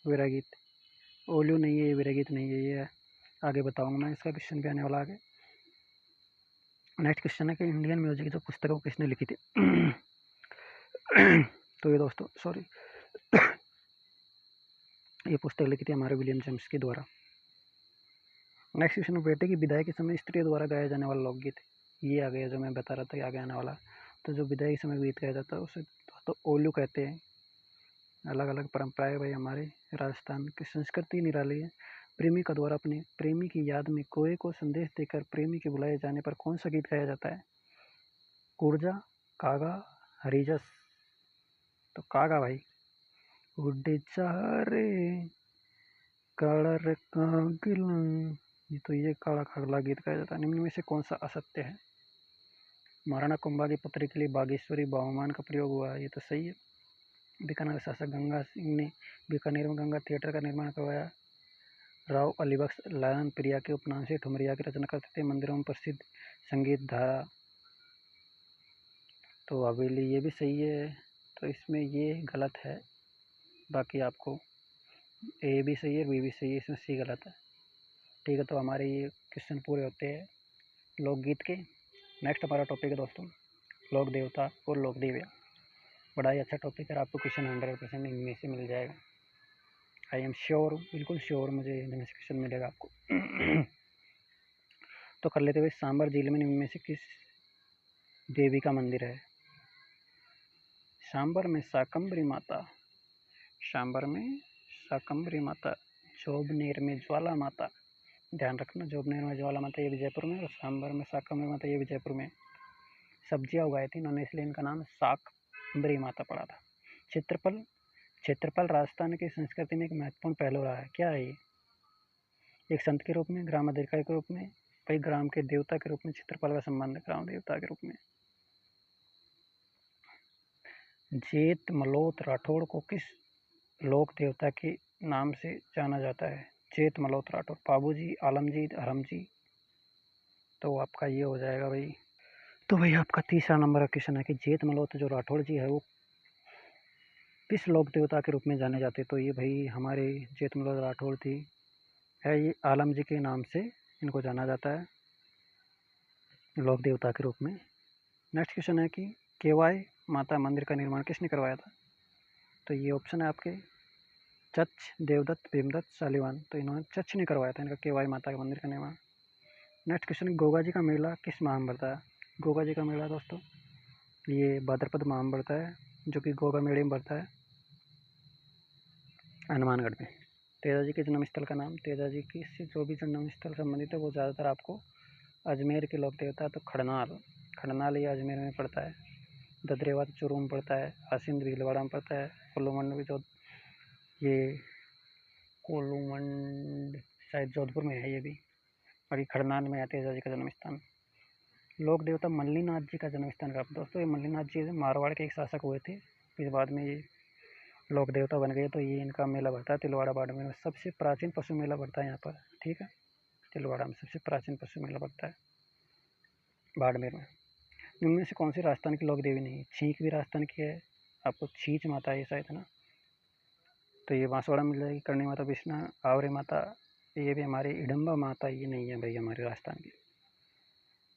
बिरह गीत। ओलियो नहीं है, ये बिरह गीत नहीं है, ये है। आगे बताऊंगा मैं, इसका क्वेश्चन भी आने वाला आगे। नेक्स्ट क्वेश्चन है कि इंडियन म्यूजिक जो पुस्तक वो किसने लिखी थी? तो ये दोस्तों सॉरी ये पुस्तक लिखी थी हमारे विलियम जेम्स के द्वारा। नेक्स्ट क्वेश्चन, बेटे की विदाई के समय स्त्री द्वारा गाया जाने वाला लोकगीत, ये आ गया जो मैं बता रहा था, आगे आने वाला। तो जो विदाई के समय गीत गाया जाता है उसे तो ओलू कहते हैं। अलग अलग परंपराएं भाई हमारे राजस्थान की संस्कृति निराली है। प्रेमी का द्वारा अपने प्रेमी की याद में कोए को संदेश देकर प्रेमी के बुलाए जाने पर कौन सा गीत गाया जाता है? कुर्जा, कागा, हरिजस? तो कागा भाई। उड़े जा रे काला रे कागिला, ये तो ये काला कागला गीत गाया जाता है। निम्न में से कौन सा असत्य है? महाराणा कुंभा की पुत्री के लिए बागेश्वरी बहुमान का प्रयोग हुआ है, ये तो सही है। बीकानेर शासक गंगा सिंह ने बीकानेर में गंगा थिएटर का निर्माण करवाया। राव अलीबख्श लालन प्रिया के उपनाम से ठुमरिया की रचना करते थे। मंदिरों में प्रसिद्ध संगीत धारा, तो हवेली, ये भी सही है। तो इसमें ये गलत है, बाकी आपको ए भी सही है, बी भी सही है, इसमें सी गलत है। ठीक है, तो हमारे ये क्वेश्चन पूरे होते हैं लोकगीत के। नेक्स्ट हमारा टॉपिक है दोस्तों लोक देवता और लोक देवियाँ। बड़ा ही अच्छा टॉपिक है, आपको क्वेश्चन 100% इनमें से मिल जाएगा। आई एम श्योर, बिल्कुल श्योर मुझे इनमें से क्वेश्चन मिलेगा आपको। तो कर लेते हुए, सांबर जिले में इनमें से किस देवी का मंदिर है? सांबर में शाकंभरी माता, सांबर में शाकंभरी माता, जोबनेर में ज्वाला माता। ध्यान रखना, जोबनेर में ज्वाला माता ये भी जयपुर में, और सांबर में शाकंभरी माता ये भी जयपुर में। सब्जियां उगाई थी इन्होंने, इसलिए इनका नाम शाकंभरी माता पड़ा था। क्षेत्रफल, क्षेत्रफल राजस्थान की संस्कृति में एक महत्वपूर्ण पहलू रहा है। क्या है ये? एक संत के रूप में, ग्राम अधिकारी के रूप में, कई ग्राम के देवता के रूप में क्षेत्रफल का संबंध है ग्राम देवता के रूप में। जेत मलोत राठौड़ को किस लोक देवता के नाम से जाना जाता है? जेत मलोत राठौड़, बाबूजी, आलमजी, धर्मजी। तो आपका ये हो जाएगा भाई। तो भाई आपका तीसरा नंबर का क्वेश्चन है कि जेत मलोत जो राठौड़ जी है वो किस लोक देवता के रूप में जाने जाते? तो ये भाई हमारे जेत मलोत राठौड़ थी है, ये आलम जी के नाम से इनको जाना जाता है लोक देवता के रूप में। नेक्स्ट क्वेश्चन है कि केवाई माता मंदिर का निर्माण किसने करवाया था? तो ये ऑप्शन है आपके चच, देवदत्त, भीमदत्त, शालीवान। तो इन्होंने चच ने करवाया था इनका केवाई माता का मंदिर का निर्माण। नेक्स्ट क्वेश्चन, गोगा जी का मेला किस माह में बढ़ता है? गोगा जी का मेला दोस्तों ये भाद्रपद माह में बढ़ता है, जो कि गोगा मेले में बढ़ता है हनुमानगढ़ में। तेजा जी के जन्म स्थल का नाम, तेजा जी की से जो भी जन्म स्थल संबंधित है वो ज़्यादातर आपको अजमेर के लोक देवता, तो खड़नाल, खड़नाल ये अजमेर में पड़ता है। ददरेवा तो चूरू में पड़ता है, आसिंद भीलवाड़ा में पड़ता है, कोलूमंड भी जो ये कोलूमंड शायद जोधपुर में है ये भी, और ये खड़नाल में है तेजा जी का जन्म स्थान। लोक देवता मल्लीनाथ जी का जन्म स्थान का दोस्तों, ये मल्लीनाथ जी मारवाड़ के एक शासक हुए थे, फिर बाद में ये लोक देवता बन गए। तो ये इनका मेला बढ़ता है तिलवाड़ा बाड़मेर में, सबसे प्राचीन पशु मेला बढ़ता है यहाँ पर, ठीक है। तिलवाड़ा में सबसे प्राचीन पशु मेला बढ़ता है बाड़मेर में। इनमें से कौन सी राजस्थान की लोक देवी नहीं है? छींक भी राजस्थान की है, आपको छींच माता है शायद, है ना। तो ये बांसवाड़ा मिल जाएगी। करणी माता, विष्णा, आवरे माता, ये भी हमारी हिडम्बा माता ये नहीं है भाई हमारे राजस्थान की।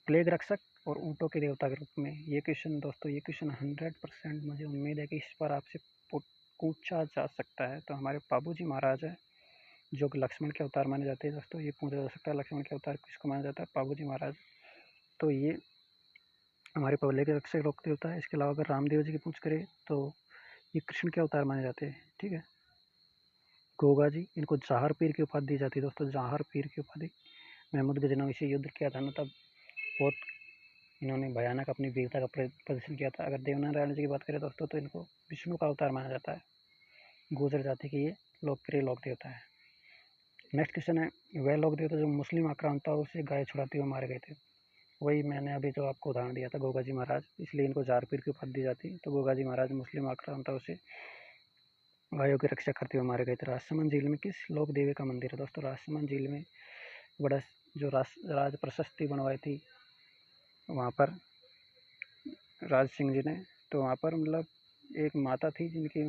प्लेग रक्षक और ऊँटों के देवता के रूप में, ये क्वेश्चन दोस्तों, ये क्वेश्चन 100% मुझे उम्मीद है कि इस पर आपसे पूछा जा सकता है। तो हमारे बाबूजी महाराज है जो कि लक्ष्मण के अवतार माने जाते हैं दोस्तों, ये पूछा जा सकता है लक्ष्मण के अवतार किसको माना जाता है? बाबूजी महाराज। तो ये हमारे प्लेग रक्षक लोक देवता है। इसके अलावा अगर रामदेव जी की पूछ करें तो ये कृष्ण के अवतार माने जाते हैं, ठीक है। गोगा जी, इनको जहार पीर की उपाधि दी जाती है दोस्तों, जहार पीर की उपाधि। महमूद गजनवी से युद्ध किया था ना, तब बहुत इन्होंने भयानक अपनी वीरता का प्रदर्शन किया था। अगर देवनारायण जी की बात करें दोस्तों तो इनको विष्णु का अवतार माना जाता है। गुर्जर जाति के ये लोकप्रिय लोक देवता है। नेक्स्ट क्वेश्चन है, वह लोक देवता जो मुस्लिम आक्रांताओं से गाय छुड़ाते हुए मारे गए थे? वही मैंने अभी जो आपको उदाहरण दिया था गोगा जी महाराज, इसलिए इनको जारपीर की उपाधि दी जाती है। तो गोगा जी महाराज मुस्लिम आक्रांताओं से गायों की रक्षा करते हुए मारे गए थे। राजसमंद झील में किस लोक देवी का मंदिर है दोस्तों? राजसमंद झील में बड़ा जो राज प्रशस्ति बनवाई थी वहाँ पर राज सिंह जी ने, तो वहाँ पर मतलब एक माता थी जिनकी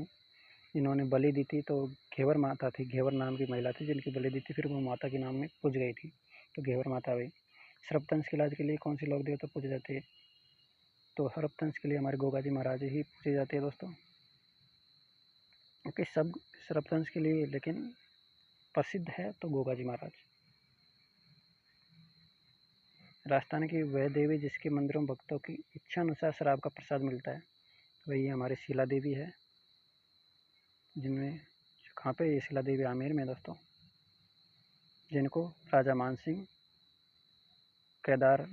इन्होंने बलि दी थी। तो घेवर माता थी, घेवर नाम की महिला थी जिनकी बलि दी थी, फिर वो माता के नाम में पूज गई थी, तो घेवर माता हुई। सर्पदंश के इलाज के लिए कौन सी लोक देवता पूजे जाते हैं? तो सर्पदंश के लिए हमारे गोगा जी महाराज ही पूजे जाते हैं दोस्तों। ओके, सब सर्पदंश के लिए, लेकिन प्रसिद्ध है तो गोगा जी महाराज। राजस्थान की वह देवी जिसके मंदिरों में भक्तों की इच्छा अनुसार शराब का प्रसाद मिलता है? वही हमारी शीला देवी है, जिनमें कहाँ पे? ये शीला देवी आमेर में दोस्तों, जिनको राजा मानसिंह केदार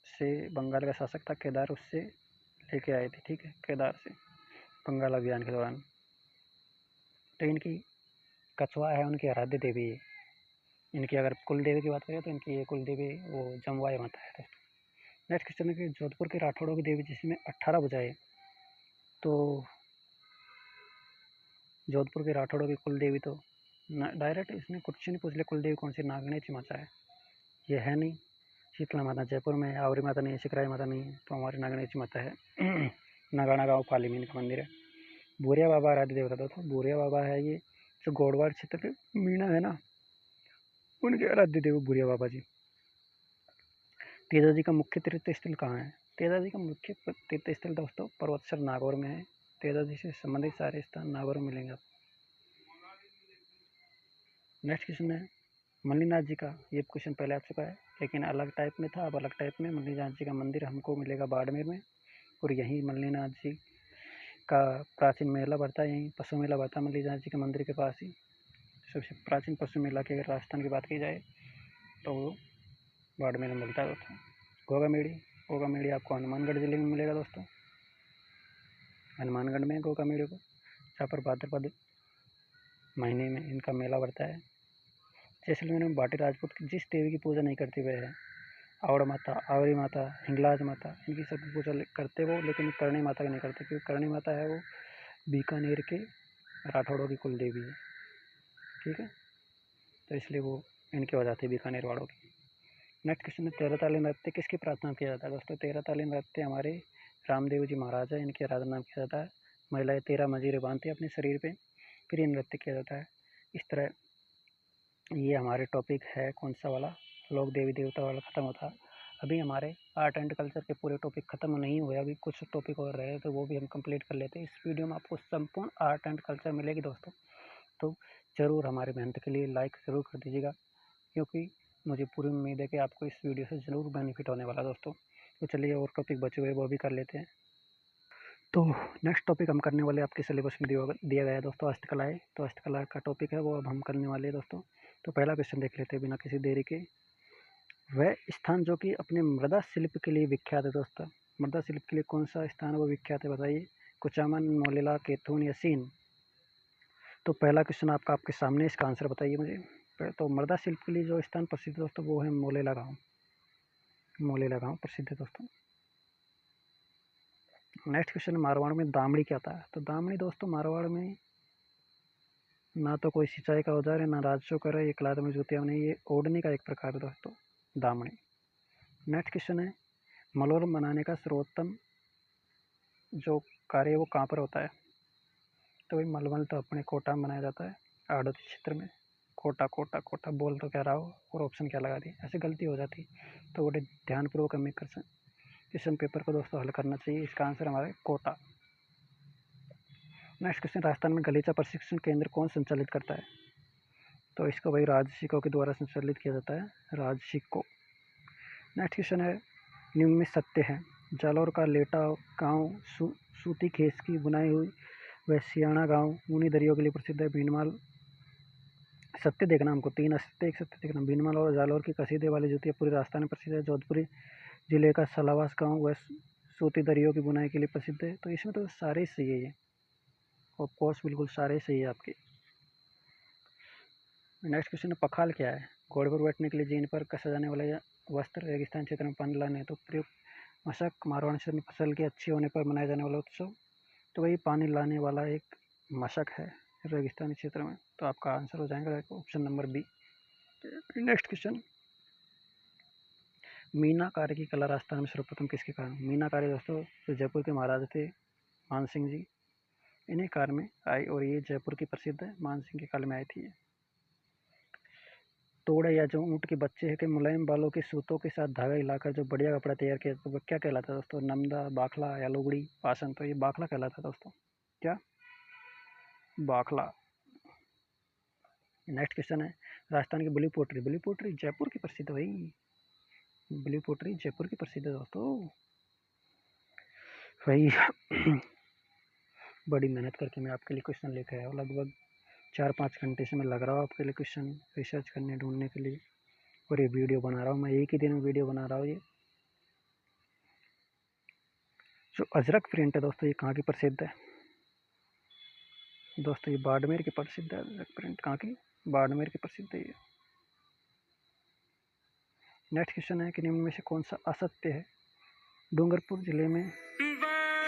से, बंगाल का शासक था केदार, उससे लेके आए थे, ठीक है, केदार से बंगाल अभियान के दौरान। तो इनकी कछुआ है उनकी आराध्य देवी है। इनकी अगर कुल देवी की बात करें तो इनकी ये कुल देवी वो जमवाय माता है दोस्तों। नेक्स्ट क्वेश्चन है कि जोधपुर के राठौड़ों की देवी जिसमें 18 भुजाएं, तो जोधपुर के राठौड़ों की कुल देवी तो डायरेक्ट इसमें क्वेश्चन पूछ ले, कुल देवी कौन सी? नागणेची माता है, ये है नहीं। शीतला माता जयपुर में है, आवरी माता नहीं है, शिकराई माता नहीं है, तो हमारी नागणेची माता है। नगाना गाँव पाली में इनका मंदिर है। भूरिया बाबा आराध्य देवता दोस्तों, भूरिया बाबा है ये जो गोडवाड़ क्षेत्र के मीणा है ना, उनके आराध्य देव भूरिया बाबा जी। तेजा जी का मुख्य तीर्थ स्थल कहाँ है? तेजा जी का मुख्य तीर्थ स्थल दोस्तों पर्वतसर नागौर में है। तेजा जी से संबंधित सारे स्थान नागौर में मिलेंगे आपको। नेक्स्ट क्वेश्चन है मल्लिनाथ जी का। ये क्वेश्चन पहले आ चुका है लेकिन अलग टाइप में था, अब अलग टाइप में। मल्लिनाथ जी का मंदिर हमको मिलेगा बाड़मेर में, और यहीं मल्लिनाथ जी का प्राचीन मेला बढ़ता है, यहीं पशु मेला बढ़ता है मल्लिनाथ जी के मंदिर के पास ही। सबसे प्राचीन पशु मेला की अगर राजस्थान की बात की जाए तो वो बाड़मेर में मिलता है दोस्तों। गोगा मेड़ी आपको हनुमानगढ़ जिले में मिलेगा दोस्तों। हनुमानगढ़ में गोगा मेड़ी को, जहाँ पर भाद्रपद महीने में इनका मेला बढ़ता है। जैसलमेर में भाटी राजपूत जिस देवी की पूजा नहीं करते हुए है, आवड़ माता, आवरी माता, हिंगलाज माता, इनकी सबकी पूजा करते वो, लेकिन करणी माता की नहीं करते, क्योंकि करणी माता है वो बीकानेर के राठौड़ों की कुल देवी है। ठीक है, तो इसलिए वो इनकी हो जाती है बीकानेर वालों की। नेक्स्ट क्वेश्चन है तेरह ताली नृत्य किसकी प्रार्थना किया जाता है? दोस्तों तेरह ताली नृत्य हमारे रामदेव जी महाराज है, इनकी आराधना किया जाता है। महिलाएं 13 मंजीरे बांधती है अपने शरीर पे, फिर ये नृत्य किया जाता है। इस तरह ये हमारे टॉपिक है कौन सा वाला, लोक देवी देवता वाला खत्म होता। अभी हमारे आर्ट एंड कल्चर के पूरे टॉपिक खत्म नहीं हुए, अभी कुछ टॉपिक और रहे तो वो भी हम कंप्लीट कर लेते हैं। इस वीडियो में आपको संपूर्ण आर्ट एंड कल्चर मिलेगी दोस्तों, तो ज़रूर हमारे मेहनत के लिए लाइक ज़रूर कर दीजिएगा, क्योंकि मुझे पूरी उम्मीद है कि आपको इस वीडियो से ज़रूर बेनिफिट होने वाला दोस्तों। तो चलिए और टॉपिक बचे हुए वो भी कर लेते हैं। तो नेक्स्ट टॉपिक हम करने वाले आपके सिलेबस में दिया गया है दोस्तों हस्तकलाएँ। तो हस्तकला का टॉपिक है वो अब हम करने वाले हैं दोस्तों। तो पहला क्वेश्चन देख लेते हैं बिना किसी देरी के। वह स्थान जो कि अपने मृदा शिल्प के लिए विख्यात है दोस्तों, मृदा शिल्प के लिए कौन सा स्थान वो विख्यात है बताइए? कुचामन, मोलेला, कैथून या सीन? तो पहला क्वेश्चन आपके सामने, इसका आंसर बताइए मुझे। तो मृदा शिल्प के लिए जो स्थान प्रसिद्ध है दोस्तों वो है मोलेला गाँव। मोलेला गाँव प्रसिद्ध है दोस्तों। नेक्स्ट क्वेश्चन, मारवाड़ में दामड़ी क्या था? तो दामड़ी दोस्तों मारवाड़ में ना तो कोई सिंचाई का औजार है, ना राजस्व कर है, ये कलाद में जुतिया नहीं, ये ओढ़ने का एक प्रकार है दोस्तों दामड़ी। नेक्स्ट क्वेश्चन है मलोरम बनाने का सर्वोत्तम जो कार्य है वो कहाँ पर होता है? तो भाई मलमल तो अपने कोटा में बनाया जाता है, आड़ोती क्षेत्र में। कोटा कोटा कोटा बोल तो क्या रहा हो और ऑप्शन क्या लगा दी, ऐसे गलती हो जाती। तो बड़े ध्यानपूर्वक हमें क्वेश्चन पेपर को दोस्तों हल करना चाहिए। इसका आंसर हमारा कोटा। नेक्स्ट क्वेश्चन, राजस्थान में गलीचा प्रशिक्षण केंद्र कौन संचालित करता है? तो इसको भाई राजशिकों के द्वारा संचालित किया जाता है, राजशिकों। नेक्स्ट क्वेश्चन है निम्न में सत्य है? जालौर का लेटा गाँव सूती खेस की बुनाई हुई वह सियाणा गाँव ऊनी दरियों के लिए प्रसिद्ध है। भीनमाल, सत्य देखना हमको, 3 असत्य 1 सत्य देखना। भीनमाल और जालौर की कसीदे वाली जूतियाँ पूरे राजस्थान में प्रसिद्ध है। जोधपुरी जिले का सलावास गाँव वह सूती दरियों की बुनाई के लिए प्रसिद्ध है। तो इसमें तो सारे सही है, ये ऑफ कोर्स बिल्कुल सारे सही है आपके। नेक्स्ट क्वेश्चन है पखाल क्या है? घोड़े पर बैठने के लिए जीन पर कसा जाने वाला वस्त्र, रेगिस्तान क्षेत्र में पानी लाने तो प्रयुक्त मशक, मारवाड़ क्षेत्र में फसल की अच्छी होने पर मनाया जाने वाला उत्सव। तो वही पानी लाने वाला एक मशक है रेगिस्तानी क्षेत्र में। तो आपका आंसर हो जाएगा option number B. Next question, मीनाकारी की कला राजस्थान में सर्वप्रथम किसके कारण? मीनाकारी दोस्तों जो जयपुर के महाराज थे मान सिंह जी, इन्हीं काल में आई, और ये जयपुर की प्रसिद्ध है, मान सिंह के काल में आई थी। तोड़ा या जो ऊँट के बच्चे है के मुलायम बालों के सूतों के साथ धागा हिलाकर जो बढ़िया कपड़ा तैयार किया तो वो क्या कहलाता है दोस्तों? नमदा, बाखला या लोगड़ी, पासन? तो ये बाखला कहलाता है दोस्तों। क्या? बाखला। नेक्स्ट क्वेश्चन है राजस्थान की blue pottery, blue pottery Jaipur की प्रसिद्ध है भाई, ब्लू पोट्री जयपुर की प्रसिद्ध है दोस्तों भाई। बड़ी मेहनत करके मैं आपके लिए क्वेश्चन लेकर आया हूँ, लगभग 4-5 घंटे से मैं लग रहा हूँ आपके लिए क्वेश्चन रिसर्च करने, ढूंढने के लिए, और ये वीडियो बना रहा हूँ मैं, एक ही दिन में वीडियो बना रहा हूँ। ये जो अजरक प्रिंट है दोस्तों ये कहाँ की प्रसिद्ध है? दोस्तों ये बाड़मेर की प्रसिद्ध है। अजरक प्रिंट कहाँ की? बाड़मेर की प्रसिद्ध है ये। नेक्स्ट क्वेश्चन है कि निम्न में से कौन सा असत्य है? डूंगरपुर जिले में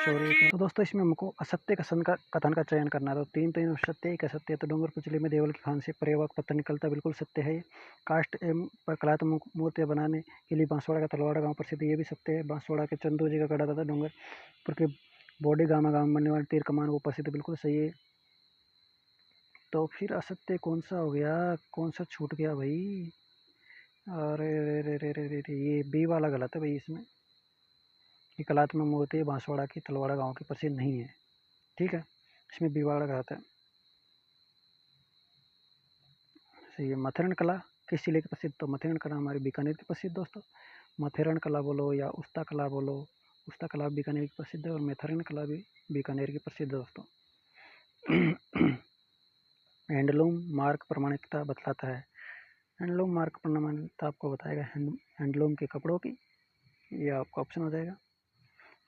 तो दोस्तों इसमें हमको असत्य कथन का चयन करना है। तो 3 सत्य, 1 असत्य है। तो डूंगरपुर जिले में देवल की खान से पर्यावक पत्थर निकलता, बिल्कुल सत्य है। कास्ट एवं पर कलात्मक मूर्तियाँ बनाने के लिए बांसवाड़ा का तलवाड़ा गाँव प्रसिद्ध है, ये भी सत्य है। बांसवाड़ा के चंदू जी का गढ़ा था डूंगरपुर के बॉडी गामा गाँव में बनने वाले तीर कमान वो प्रसिद्ध, बिल्कुल सही है। तो फिर असत्य कौन सा हो गया, कौन सा छूट गया भाई? अरे रे रे रे रे रे रे, ये बी वाला गलत है भाई। इसमें ये कलात्मक मूर्ति बांसवाड़ा की तलवाड़ा गांव की प्रसिद्ध नहीं है, ठीक है। इसमें बी वाला गलत है। सही है। मथुरण कला किस जिले की प्रसिद्ध? तो मथुरण कला हमारी बीकानेर की प्रसिद्ध दोस्तों। मथुरण कला बोलो या उस्ता कला बोलो, उस्ता कला बीकानेर की प्रसिद्ध है और मथुरण कला भी बीकानेर की प्रसिद्ध है दोस्तों। हैंडलूम मार्क प्रमाणिकता बतलाता है। हैंडलूम मार्क प्रमाणिकता आपको बताएगा हैंडलूम के कपड़ों की, ये आपका ऑप्शन हो जाएगा।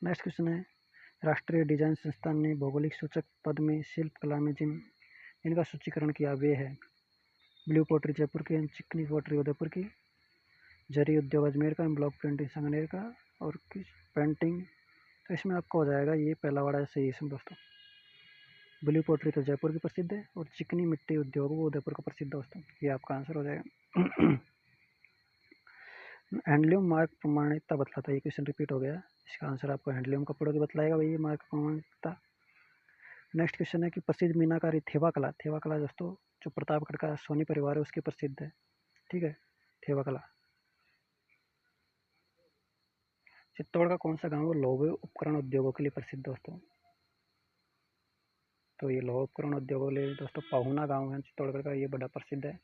नेक्स्ट क्वेश्चन है, राष्ट्रीय डिजाइन संस्थान ने भौगोलिक सूचक पद में शिल्प कला में जिनका सूचीकरण किया वे है ब्लू पोट्री जयपुर की, चिकनी पोट्री उदयपुर की, जरी उद्योग अजमेर का, ब्लॉक प्रिंटिंग संगनेर का और किस पेंटिंग। तो इसमें आपको हो जाएगा ये पहला वाला सही है इसमें दोस्तों। ब्लू पोट्री तो जयपुर की प्रसिद्ध है और चिकनी मिट्टी उद्योग वो उदयपुर का प्रसिद्ध दोस्तों। ये आपका आंसर हो जाएगा। हैंडलूम मार्क प्रमाणिकता बतलाता है, ये क्वेश्चन रिपीट हो गया। इसका आंसर आपको हैंडलूम कपड़ों की बतलाएगा भाई ये मार्क प्रमाणिकता। नेक्स्ट क्वेश्चन है कि प्रसिद्ध मीनाकारी थेवा कला। थेवा कला दोस्तों जो प्रतापगढ़ का सोनी परिवार है उसकी प्रसिद्ध है, ठीक है, थेवा कला। चित्तौड़ का कौन सा गांव है लौह उपकरण उद्योगों के लिए प्रसिद्ध दोस्तों? तो ये लौह उपकरण उद्योगों के लिए दोस्तों पाहुना गांव है चित्तौड़गढ़ का, ये बड़ा प्रसिद्ध है।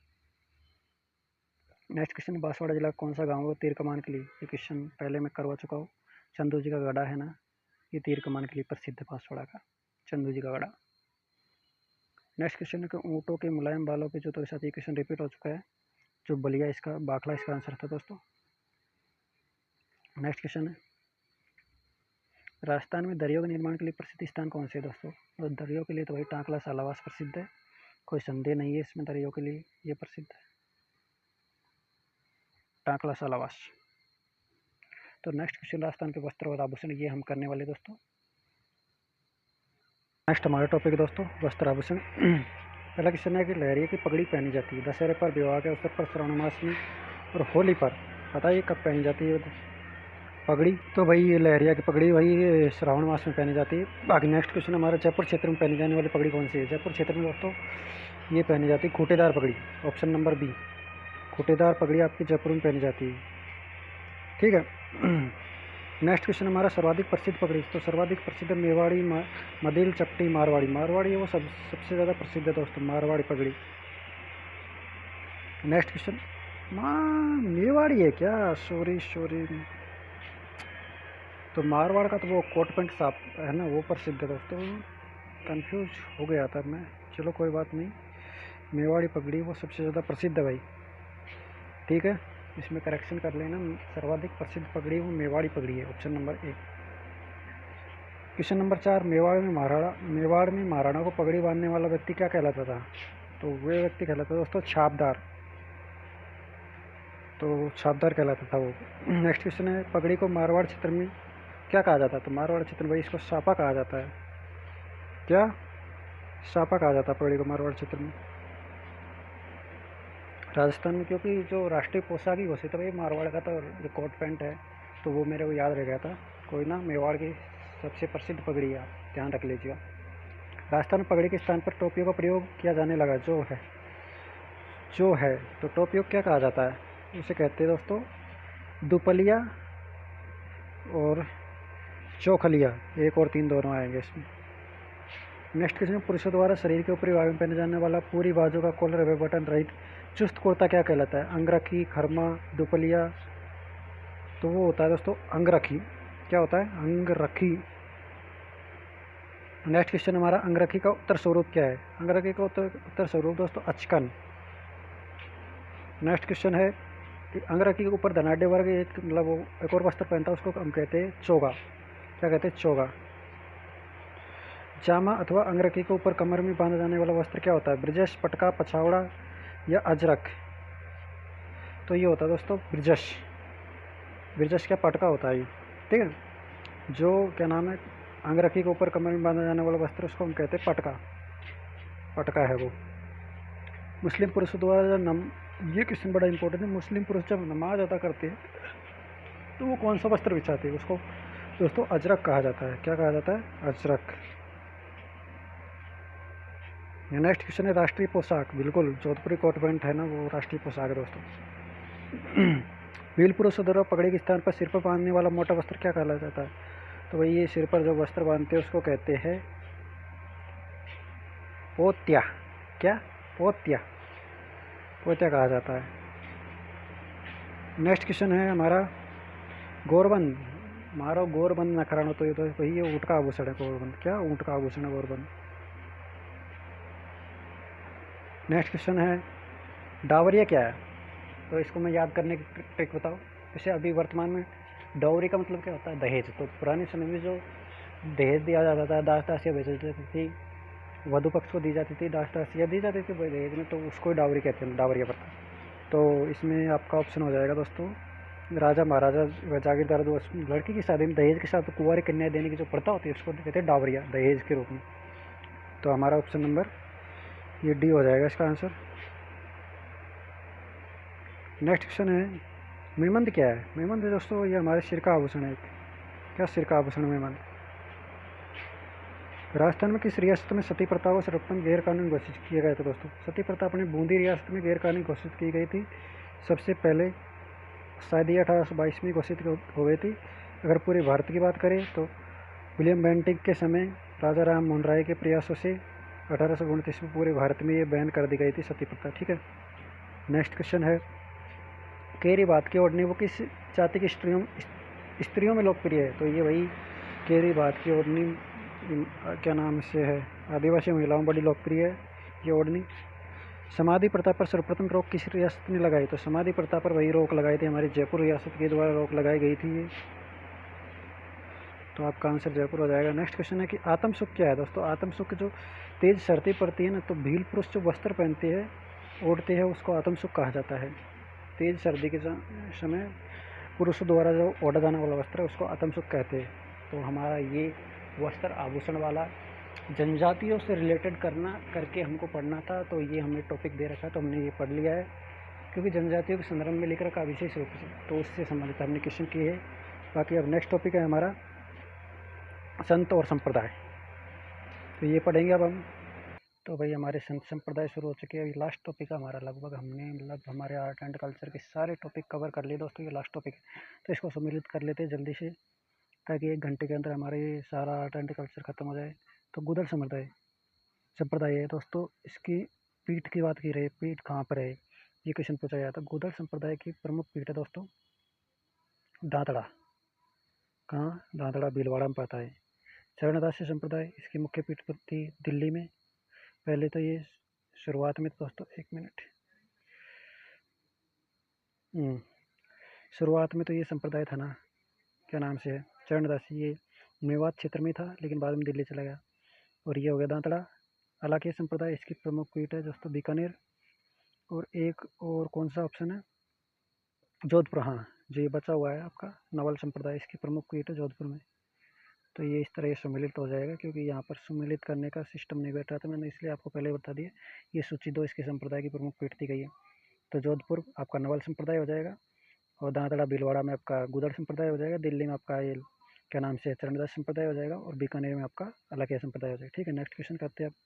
नेक्स्ट क्वेश्चन, बांसवाड़ा जिला कौन सा गांव है तीर कमान के लिए? ये क्वेश्चन पहले मैं करवा चुका हूँ। चंदू जी का गढ़ा है ना, ये तीर कमान के लिए प्रसिद्ध है बांसवाड़ा का, चंदू जी का गढ़ा। नेक्स्ट क्वेश्चन है कि ऊँटों के मुलायम बालों पे जो तो साथ ये क्वेश्चन रिपीट हो चुका है, जो बलिया इसका बाखला इसका आंसर था दोस्तों। नेक्स्ट क्वेश्चन है, राजस्थान में दरियों के निर्माण के लिए प्रसिद्ध स्थान कौन से है दोस्तों? तो दरियों के लिए तो भाई टांकला सालावास प्रसिद्ध है, कोई संदेह नहीं है इसमें, दरियों के लिए ये प्रसिद्ध है टांकला सालावास। तो नेक्स्ट क्वेश्चन, राजस्थान के वस्त्र और आभूषण, ये हम करने वाले दोस्तों। नेक्स्ट हमारा टॉपिक दोस्तों वस्त्र आभूषण। पहला क्वेश्चन है कि लहरिया की पगड़ी पहनी जाती है दशहरे पर, विवाह के अवसर पर, श्रावण मास में और होली पर। बताइए कब पहनी जाती है पगड़ी? तो भाई ये लहरिया की पगड़ी भाई श्रावण मास में पहनी जाती है। बाकी नेक्स्ट क्वेश्चन हमारा, जयपुर क्षेत्र में पहनी जाने वाली पगड़ी कौन सी है? जयपुर क्षेत्र में दोस्तों ये पहनी जाती है खूटेदार पगड़ी, ऑप्शन नंबर बी, खूटेदार पगड़ी आपकी जयपुर में पहनी जाती है, ठीक है। नेक्स्ट क्वेश्चन हमारा, सर्वाधिक प्रसिद्ध पगड़ी। तो सर्वाधिक प्रसिद्ध मेवाड़ी, मदिल, चपटी, मारवाड़ी। मारवाड़ी है वो सबसे ज़्यादा प्रसिद्ध है दोस्तों, मारवाड़ी पगड़ी। नेक्स्ट क्वेश्चन, मेवाड़ी है क्या? सॉरी। तो मारवाड़ का तो वो कोट पैंट साफ है ना, वो प्रसिद्ध है दोस्तों, कंफ्यूज हो गया था मैं, चलो कोई बात नहीं। मेवाड़ी पगड़ी वो सबसे ज़्यादा प्रसिद्ध है भाई, ठीक है, इसमें करेक्शन कर लेना। सर्वाधिक प्रसिद्ध पगड़ी वो मेवाड़ी पगड़ी है, option number A. Question number 4, Mewar में महाराणा को पगड़ी बांधने वाला व्यक्ति क्या कहलाता था? तो वे व्यक्ति कहलाता था दोस्तों छापदार, तो छापदार कहलाता था वो। नेक्स्ट क्वेश्चन है, पगड़ी को मारवाड़ क्षेत्र में क्या कहा जाता है? तो मारवाड़ क्षेत्र में भाई इसको सापा कहा जाता है, क्या सापा कहा जाता है पगड़ी को मारवाड़ क्षेत्र में। राजस्थान में क्योंकि जो राष्ट्रीय पोशाक ही घोषित है भाई मारवाड़ का, तो जो कोट पैंट है तो वो मेरे को याद रह गया था, कोई ना, मेवाड़ की सबसे प्रसिद्ध पगड़ी है, आप ध्यान रख लीजिएगा। राजस्थान में पगड़ी के स्थान पर टोपियों का प्रयोग किया जाने लगा, जो है तो टोपियों क्या कहा जाता है? उसे कहते हैं दोस्तों दुपलिया और चौखलिया, 1 और 3 दोनों आएंगे इसमें। नेक्स्ट क्वेश्चन, पुरुषों द्वारा शरीर के ऊपरी भाग में पहने जाने वाला पूरी बाजू का कॉलर व बटन रहित चुस्त कुर्ता क्या कहलाता है? अंगरखी, खरमा, दुपलिया। तो वो होता है दोस्तों अंगरखी, क्या होता है? अंगरखी। नेक्स्ट क्वेश्चन हमारा, अंगरखी का उत्तर स्वरूप क्या है? अंगरखी का उत्तर स्वरूप दोस्तों अचकन। नेक्स्ट क्वेश्चन है कि अंगरखी के ऊपर धनाढ़ वर्ग एक और वस्त्र पहनता है, उसको हम कहते हैं चोगा, क्या कहते हैं? चोगा। जामा अथवा अंगरखी के ऊपर कमर में बांधा जाने वाला वस्त्र क्या होता है? ब्रजस, पटका, पछावड़ा या अजरक। तो ये होता है दोस्तों ब्रजस क्या पटका होता है ये, ठीक है। जो क्या नाम है अंगरखी के ऊपर कमर में बांधा जाने वाला वस्त्र उसको हम कहते हैं पटका है वो। मुस्लिम पुरुषों द्वारा ये क्वेश्चन बड़ा इंपॉर्टेंट है, मुस्लिम पुरुष जब नमाज अदा करते हैं तो वो कौन सा वस्त्र बिछाते हैं? उसको दोस्तों अजरक कहा जाता है, क्या कहा जाता है? अजरक। नेक्स्ट क्वेश्चन है राष्ट्रीय पोशाक। बिल्कुल जोधपुरी कोट पैंट है ना वो राष्ट्रीय पोशाक है दोस्तों। भील पुरुष द्वारा पगड़ी के स्थान पर सिर पर बांधने वाला मोटा वस्त्र क्या कहला जाता है? तो भाई ये सिर पर जो वस्त्र बांधते हैं उसको कहते हैं पोत्या। क्या? पोत्या। पोत्या कहा जाता है। नेक्स्ट क्वेश्चन है हमारा गौरबंद। मारो गौरबंद न करानो, तो ये तो भाई ये ऊँट का आभूषण है गौरबंद। क्या? ऊँट का आभूषण है गौरबंद। नेक्स्ट क्वेश्चन है डावरिया क्या है? तो इसको मैं याद करने की ट्रिक बताओ। जैसे अभी वर्तमान में डावरी का मतलब क्या होता है? दहेज। तो पुराने समय में जो दहेज दिया जाता था, दास दासियाँ भेजी जाती थी, वधु पक्ष को दी जाती थी, दास दासियाँ दी जाती थी दहेज में, तो उसको डावरी कहते हैं, डावरिया प्रथा। तो इसमें आपका ऑप्शन हो जाएगा दोस्तों राजा महाराजा व जागीरदार जो लड़की की शादी में दहेज के साथ कुंवारी कन्या देने की जो प्रथा होती है उसको कहते हैं डावरिया, दहेज के रूप में। तो हमारा ऑप्शन नंबर ये डी हो जाएगा इसका आंसर। नेक्स्ट क्वेश्चन है मेमंद क्या है? मेमंद दोस्तों ये हमारे सिर का आभूषण है। क्या सिर का आभूषण मेमंद? राजस्थान में किस रियासत में सती प्रथा को सर्वप्रथम गैर कानूनी घोषित किया गया था दोस्तों? सती प्रथा अपनी बूंदी रियासत में गैर कानूनी घोषित की गई थी सबसे पहले, शायद ये 1822 में घोषित हो गई थी। अगर पूरे भारत की बात करें तो विलियम बेंटिक के समय राजा राम मोहन राय के प्रयासों से 1829 में पूरे भारत में ये बैन कर दी गई थी सती प्रथा। ठीक है। नेक्स्ट क्वेश्चन है केरी बात की ओढ़नी वो किस जाति की स्त्रियों में लोकप्रिय है? तो ये वही केरी बात की ओढ़नी क्या नाम से है, आदिवासी महिलाओं में बड़ी लोकप्रिय है ये ओढ़नी। समाधि प्रथा पर सर्वप्रथम रोक किस रियासत ने लगाई? तो समाधि प्रथा पर वही रोक लगाई थी हमारी जयपुर रियासत के द्वारा रोक लगाई गई थी ये। तो आपका आंसर जयपुर हो जाएगा। नेक्स्ट क्वेश्चन है कि आत्म सुख क्या है दोस्तों? आत्म सुख जो तेज सर्दी पड़ती है ना, तो भील पुरुष जो वस्त्र पहनते हैं ओढ़ते हैं उसको आत्म सुख कहा जाता है। तेज सर्दी के समय पुरुषों द्वारा जो ओढ़ा जाने वाला वस्त्र है उसको आत्म सुख कहते हैं। तो हमारा ये वस्त्र आभूषण वाला जनजातियों से रिलेटेड करके हमको पढ़ना था, तो ये हमें टॉपिक दे रखा है तो हमने ये पढ़ लिया है, क्योंकि जनजातियों के संदर्भ में लिख रखा विशेष रूप से, तो उससे संबंधित हमने क्वेश्चन किए हैं। बाकी अब नेक्स्ट टॉपिक है हमारा संत और संप्रदाय, तो ये पढ़ेंगे अब हम। तो भाई हमारे संत संप्रदाय शुरू हो चुके हैं। अभी लास्ट टॉपिक है हमारा, लगभग हमने हमारे आर्ट एंड कल्चर के सारे टॉपिक कवर कर लिए दोस्तों। ये लास्ट टॉपिक है तो इसको सम्मिलित कर लेते हैं जल्दी से, ताकि 1 घंटे के अंदर हमारे ये सारा आर्ट एंड कल्चर खत्म हो जाए। तो गुदल संप्रदाय है दोस्तों, इसकी पीठ की बात की रही, पीठ कहाँ पर है ये क्वेश्चन पूछा गया था। गुदल संप्रदाय की प्रमुख पीठ है दोस्तों दांतड़ा। कहाँ? दांतड़ा भीलवाड़ा में पड़ता है। चरणदासी संप्रदाय, इसकी मुख्य पीठ थी दिल्ली में। पहले तो ये शुरुआत में दोस्तों 1 मिनट, शुरुआत में तो ये संप्रदाय था ना, क्या नाम से है, चरणदासी, ये मेवात क्षेत्र में था लेकिन बाद में दिल्ली चला गया। और ये हो गया दांतड़ा। अलाके संप्रदाय, इसकी प्रमुख पीठ है दोस्तों बीकानेर। और एक और कौन सा ऑप्शन है? जोधपुर। हाँ, जो ये बचा हुआ है आपका नवल संप्रदाय, इसकी प्रमुख पीठ है जोधपुर में। तो ये इस तरह सम्मिलित हो जाएगा, क्योंकि यहाँ पर सम्मिलित करने का सिस्टम नहीं बैठ रहा था, मैंने इसलिए आपको पहले बता दिया। ये सूची 2 इसके संप्रदाय की प्रमुख पीठ दी गई है। तो जोधपुर आपका नवल संप्रदाय हो जाएगा, और दांतड़ा भीलवाड़ा में आपका गुदड़ संप्रदाय हो जाएगा, दिल्ली में आपका ये क्या नाम से चरणदास संप्रदाय हो जाएगा, और बीकानेर में आपका अलाकिया संप्रदाय हो जाएगा। ठीक है, नेक्स्ट क्वेश्चन करते हैं आप।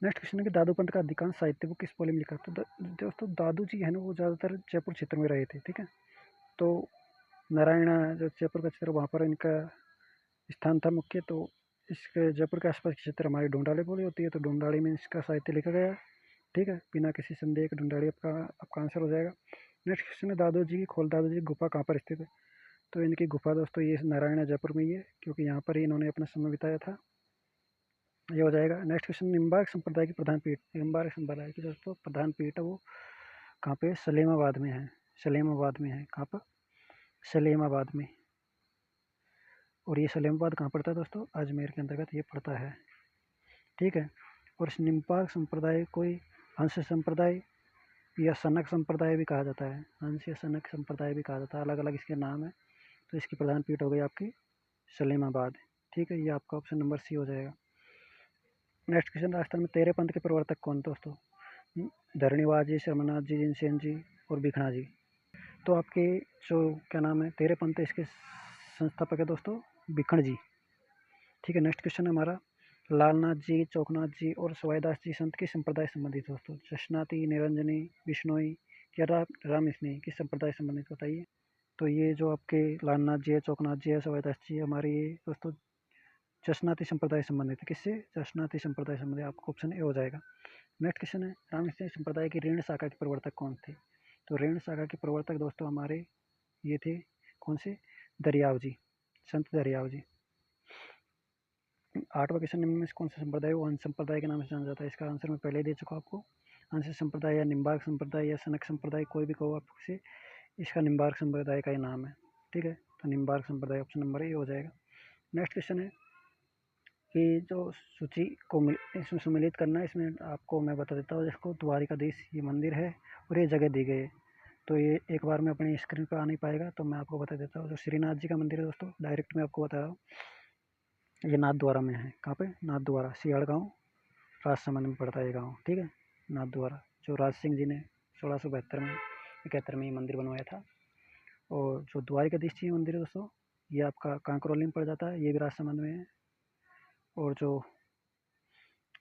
नेक्स्ट क्वेश्चन है कि दादू पंत का अधिकांश साहित्य को किस बोली में लिखा? तो दोस्तों दादू जी है ना, वो ज़्यादातर जयपुर क्षेत्र में रहे थे। ठीक है, तो नारायणा जो जयपुर का क्षेत्र, वहाँ पर इनका स्थान था मुख्य। तो इसके जयपुर के आसपास के क्षेत्र हमारी ढूंढाड़ी बोली होती है, तो ढूंढाड़ी में इसका साहित्य लिखा गया है। ठीक है, बिना किसी संदेह के ढूंढाड़ी आपका आंसर हो जाएगा। नेक्स्ट क्वेश्चन है दादू जी की खोल दादू जी की गुफा कहाँ पर स्थित है? तो इनकी गुफा दोस्तों ये नारायणा जयपुर में ही है, क्योंकि यहाँ पर ही इन्होंने अपना समय बिताया था। ये हो जाएगा। नेक्स्ट क्वेश्चन, निम्बार्क संप्रदाय की प्रधान पीठ, निम्बार्क संप्रदाय की दोस्तों प्रधान पीठ है वो कहाँ पे? सलेमाबाद में है। सलेमाबाद में है। कहाँ पर? सलेमाबाद में। और ये सलेमाबाद कहाँ पड़ता है दोस्तों? अजमेर के अंतर्गत ये पड़ता है। ठीक है, और इस निम्बार्क संप्रदाय कोई हंस संप्रदाय या सनक संप्रदाय भी कहा जाता है, हंस या सनक संप्रदाय भी कहा जाता है, अलग अलग इसके नाम है। तो इसकी प्रधान पीठ हो गई आपकी सलेमाबाद। ठीक है, ये आपका ऑप्शन नंबर सी हो जाएगा। नेक्स्ट क्वेश्चन, राजस्थान में 13 पंथ के प्रवर्तक कौन दोस्तों? धरणीवाद जी, शर्मनाथ जी, जिनसेन जी और भिखना जी। तो आपके जो क्या नाम है 13 पंथ है, इसके संस्थापक है दोस्तों भिखण जी। ठीक है, नेक्स्ट क्वेश्चन है हमारा, लालनाथ जी, चौकनाथ जी और सवाईदास जी संत के संप्रदाय संबंधित दोस्तों? जशनाती, निरंजनी, बिश्नोई, क्या राम स्नेही किस संप्रदाय से संबंधित बताइए। तो ये जो आपके लालनाथ जी है, चौकनाथ जी है, सवाईदास जी हमारे ये दोस्तों जसनाती संप्रदाय संबंधित है। किससे? जसनाती संप्रदाय संबंधित। आपका ऑप्शन ए हो जाएगा। नेक्स्ट क्वेश्चन है, राम स्नेही संप्रदाय की ऋण शाखा के प्रवर्तक कौन थे? तो ऋण शाखा के प्रवर्तक दोस्तों हमारे ये थे, कौन से? दरियाव जी, संत दरियाव जी। 8वां क्वेश्चन, निम्न में से कौन सा संप्रदाय वो अंश संप्रदाय के नाम से जाना जाता है? इसका आंसर मैं पहले ही दे चुका आपको। अंश संप्रदाय या निम्बार्क संप्रदाय या सनक संप्रदाय, कोई भी कहो आपसे, इसका निम्बार्क संप्रदाय का ही नाम है। ठीक है, तो निम्बार्क संप्रदाय ऑप्शन नंबर ए हो जाएगा। नेक्स्ट क्वेश्चन है कि जो सूची को इसमें सम्मिलित करना है, इसमें आपको मैं बता देता हूँ। जिसको द्वारिकाधीश ये मंदिर है और ये जगह दी गई है, तो ये एक बार में अपनी स्क्रीन पर आ नहीं पाएगा, तो मैं आपको बता देता हूँ। जो श्रीनाथ जी का मंदिर है दोस्तों, डायरेक्ट मैं आपको बता रहा हूँ, ये नाथद्वारा में है। कहाँ पे? नाथद्वारा, सियाड़ गाँव, राजसमंद में पड़ता है ये गाँव। ठीक है, नाथद्वारा, जो राज सिंह जी ने 1672 में 71 में ये मंदिर बनवाया था। और जो द्वारिकाधीश जी मंदिर है दोस्तों, ये आपका कांकरोली में पड़ जाता है, ये भी राजसमंद में है। और जो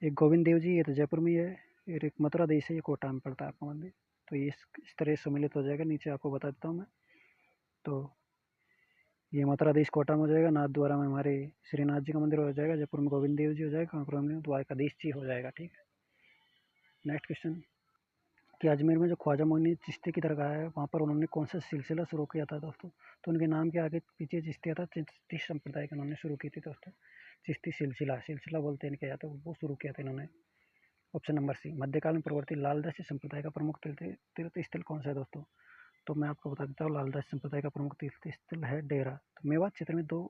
एक गोविंद देव जी, ये तो जयपुर में ही है। और एक मथुरा देश है, ये कोटा में पड़ता है आपका मंदिर। तो ये इस तरह सम्मिलित हो जाएगा। नीचे आपको बता देता हूँ मैं। तो ये मथुरा देश कोटा में हो जाएगा, नाथद्वारा में हमारे श्रीनाथ जी का मंदिर हो जाएगा, जयपुर में गोविंद देव जी हो जाएगा, कांकरोली में द्वारकाधीश जी हो जाएगा। ठीक है, नेक्स्ट क्वेश्चन कि अजमेर में जो ख्वाजा मोइन चिश्ती की दरगाह है, वहाँ पर उन्होंने कौन सा सिलसिला शुरू किया था दोस्तों? तो उनके नाम के आगे पीछे चिश्तिया था, चिश्ती संप्रदाय का उन्होंने शुरू की थी दोस्तों। चिश्ती सिलसिला बोलते हैं इनके, या तो वो शुरू किया था इन्होंने। ऑप्शन नंबर सी, मध्यकाल में प्रवर्तित लालदासी संप्रदाय का प्रमुख तीर्थ स्थल कौन सा है दोस्तों? तो मैं आपको बता देता हूँ, लालदासी संप्रदाय का प्रमुख तीर्थ स्थल है डेरा। तो मेवात क्षेत्र में 2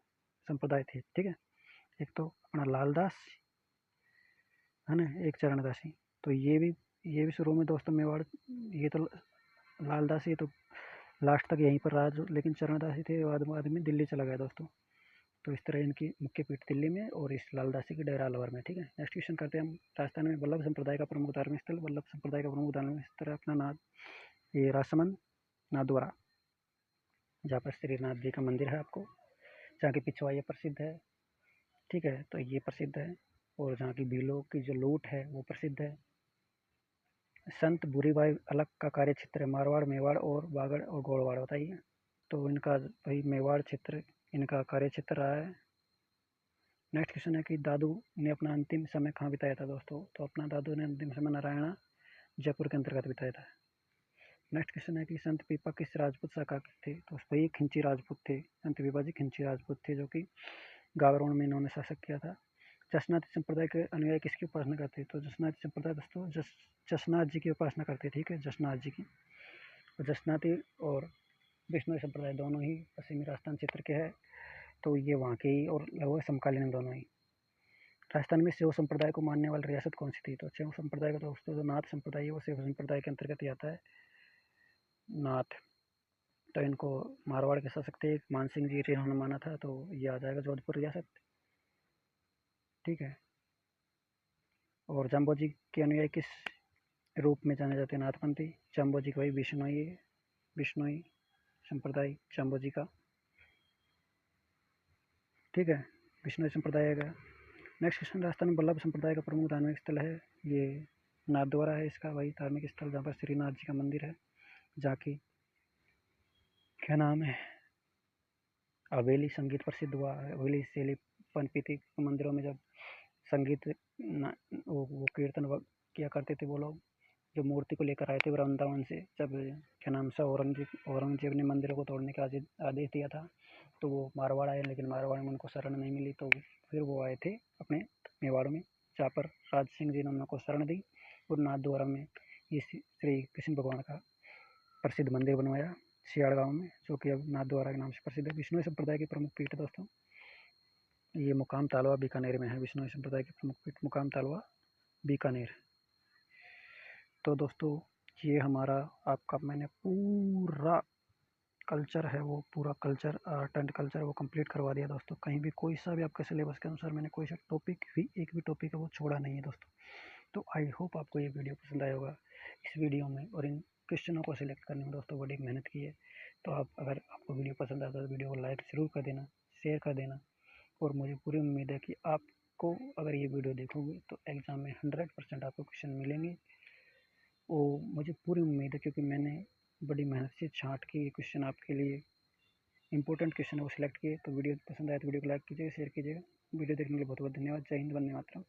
संप्रदाय थे। ठीक है, एक तो अपना लालदास है ना, एक चरणदासी। तो ये भी शुरू में दोस्तों मेवाड़, ये तो लालदासी ये तो लास्ट तक यहीं पर रहा, लेकिन चरणदासी थे, बाद में दिल्ली चला गया दोस्तों। तो इस तरह इनकी मुख्य पीठ दिल्ली में और इस लालदासी की डेरा अलवर में। ठीक है, नेक्स्ट क्वेश्चन करते हैं हम। राजस्थान में वल्लभ संप्रदाय का प्रमुख धार्मिक स्थल, वल्लभ संप्रदाय का प्रमुख धार्मिक स्थल अपना नाथ, ये राजसमंद नाथद्वारा, जहाँ पर श्रीनाथ जी का मंदिर है आपको, जहाँ की पिछवाई प्रसिद्ध है। ठीक है, तो ये प्रसिद्ध है। और जहाँ की भीलों की जो लूट है वो प्रसिद्ध है। संत बुरीबाई अलग का कार्य क्षेत्र है मारवाड़, मेवाड़ और बागड़ और गोड़वाड़, बताइए। तो इनका भाई मेवाड़ क्षेत्र इनका कार्य क्षेत्र रहा है। नेक्स्ट क्वेश्चन है कि दादू ने अपना अंतिम समय कहाँ बिताया था दोस्तों? तो अपना दादू ने अंतिम समय नारायणा, जयपुर के अंतर्गत बिताया था। नेक्स्ट क्वेश्चन है कि संत पीपा किस राजपूत शाखा के थे? तो वही खिंची राजपूत थे, संत पीपा जी खिंची राजपूत थे, जो कि गावरोण में इन्होंने शासक किया था। जसनाती संप्रदाय के अनुयायी किसकी उपासना करते? तो जसनाती संप्रदाय दोस्तों जसनाथ जी की उपासना करते। ठीक है, जसनाथ जी की। तो जसनाती और विष्णु संप्रदाय दोनों ही पश्चिमी राजस्थान क्षेत्र के हैं, तो ये वहाँ के ही और लगभग समकालीन दोनों ही। राजस्थान में शैव संप्रदाय को मानने वाली रियासत कौन सी थी? तो शैव संप्रदाय का दोस्तों जो नाथ संप्रदाय है वो शैव संप्रदाय के अंतर्गत ही आता है, नाथ। तो इनको मारवाड़ के शासक थे मानसिंह जी, इन्होंने माना था, तो ये आ जाएगा जोधपुर रियासत। ठीक है, और जाम्बो जी के अनुयायी किस रूप में जाने जाते हैं? नाथपंथी। जाम्बो जी का वही बिश्नोई संप्रदाय जाम्बो जी का। ठीक है, बिश्नोई संप्रदाय का। नेक्स्ट क्वेश्चन, राजस्थान में वल्लभ संप्रदाय का प्रमुख धार्मिक स्थल है, ये नाथद्वारा है इसका वही धार्मिक स्थल, जहाँ पर श्रीनाथ जी का मंदिर है, जहाँ की क्या नाम है, हवेली संगीत प्रसिद्ध हुआ है। हवेली शैली पनपीती मंदिरों में जब संगीत वो कीर्तन किया करते थे वो लोग, जो मूर्ति को लेकर आए थे वृंदावन से, जब क्या नाम से औरंगजेब ने मंदिरों को तोड़ने का आदेश दिया था, तो वो मारवाड़ आए, लेकिन मारवाड़ में उनको शरण नहीं मिली, तो फिर वो आए थे अपने मेवाड़ में, जहाँ पर राज सिंह जी ने उनको शरण दी और नाथद्वारा में ये श्री कृष्ण भगवान का प्रसिद्ध मंदिर बनवाया सियाड़ गाँव में, जो कि अब नाथद्वारा के नाम से प्रसिद्ध है। विष्णु संप्रदाय की प्रमुख पीठ दोस्तों, ये मुकाम तालवा बीकानेर में है। विष्णु संप्रदाय की प्रमुख पीठ मुकाम तालवा बीकानेर। तो दोस्तों ये हमारा आपका मैंने पूरा कल्चर है, वो पूरा कल्चर आर्ट एंड कल्चर वो कंप्लीट करवा दिया दोस्तों। कहीं भी कोई सा भी आपके सिलेबस के अनुसार मैंने कोई सा टॉपिक भी, एक भी टॉपिक है वो छोड़ा नहीं है दोस्तों। तो आई होप आपको ये वीडियो पसंद आया होगा। इस वीडियो में और इन क्वेश्चनों को सिलेक्ट करने में दोस्तों बड़ी मेहनत की है। तो अगर आपको वीडियो पसंद आता है तो वीडियो को लाइक ज़रूर कर देना, शेयर कर देना, और मुझे पूरी उम्मीद है कि आपको अगर ये वीडियो देखोगे तो एग्ज़ाम में 100% आपको क्वेश्चन मिलेंगे और मुझे पूरी उम्मीद है, क्योंकि मैंने बड़ी मेहनत से छाँट के ये क्वेश्चन आपके लिए इंपॉर्टेंट क्वेश्चन है वो सिलेक्ट किए। तो वीडियो पसंद आए तो वीडियो को लाइक कीजिएगा, शेयर कीजिएगा। वीडियो देखने के लिए बहुत बहुत धन्यवाद। जय हिंद, वंदे मातरम।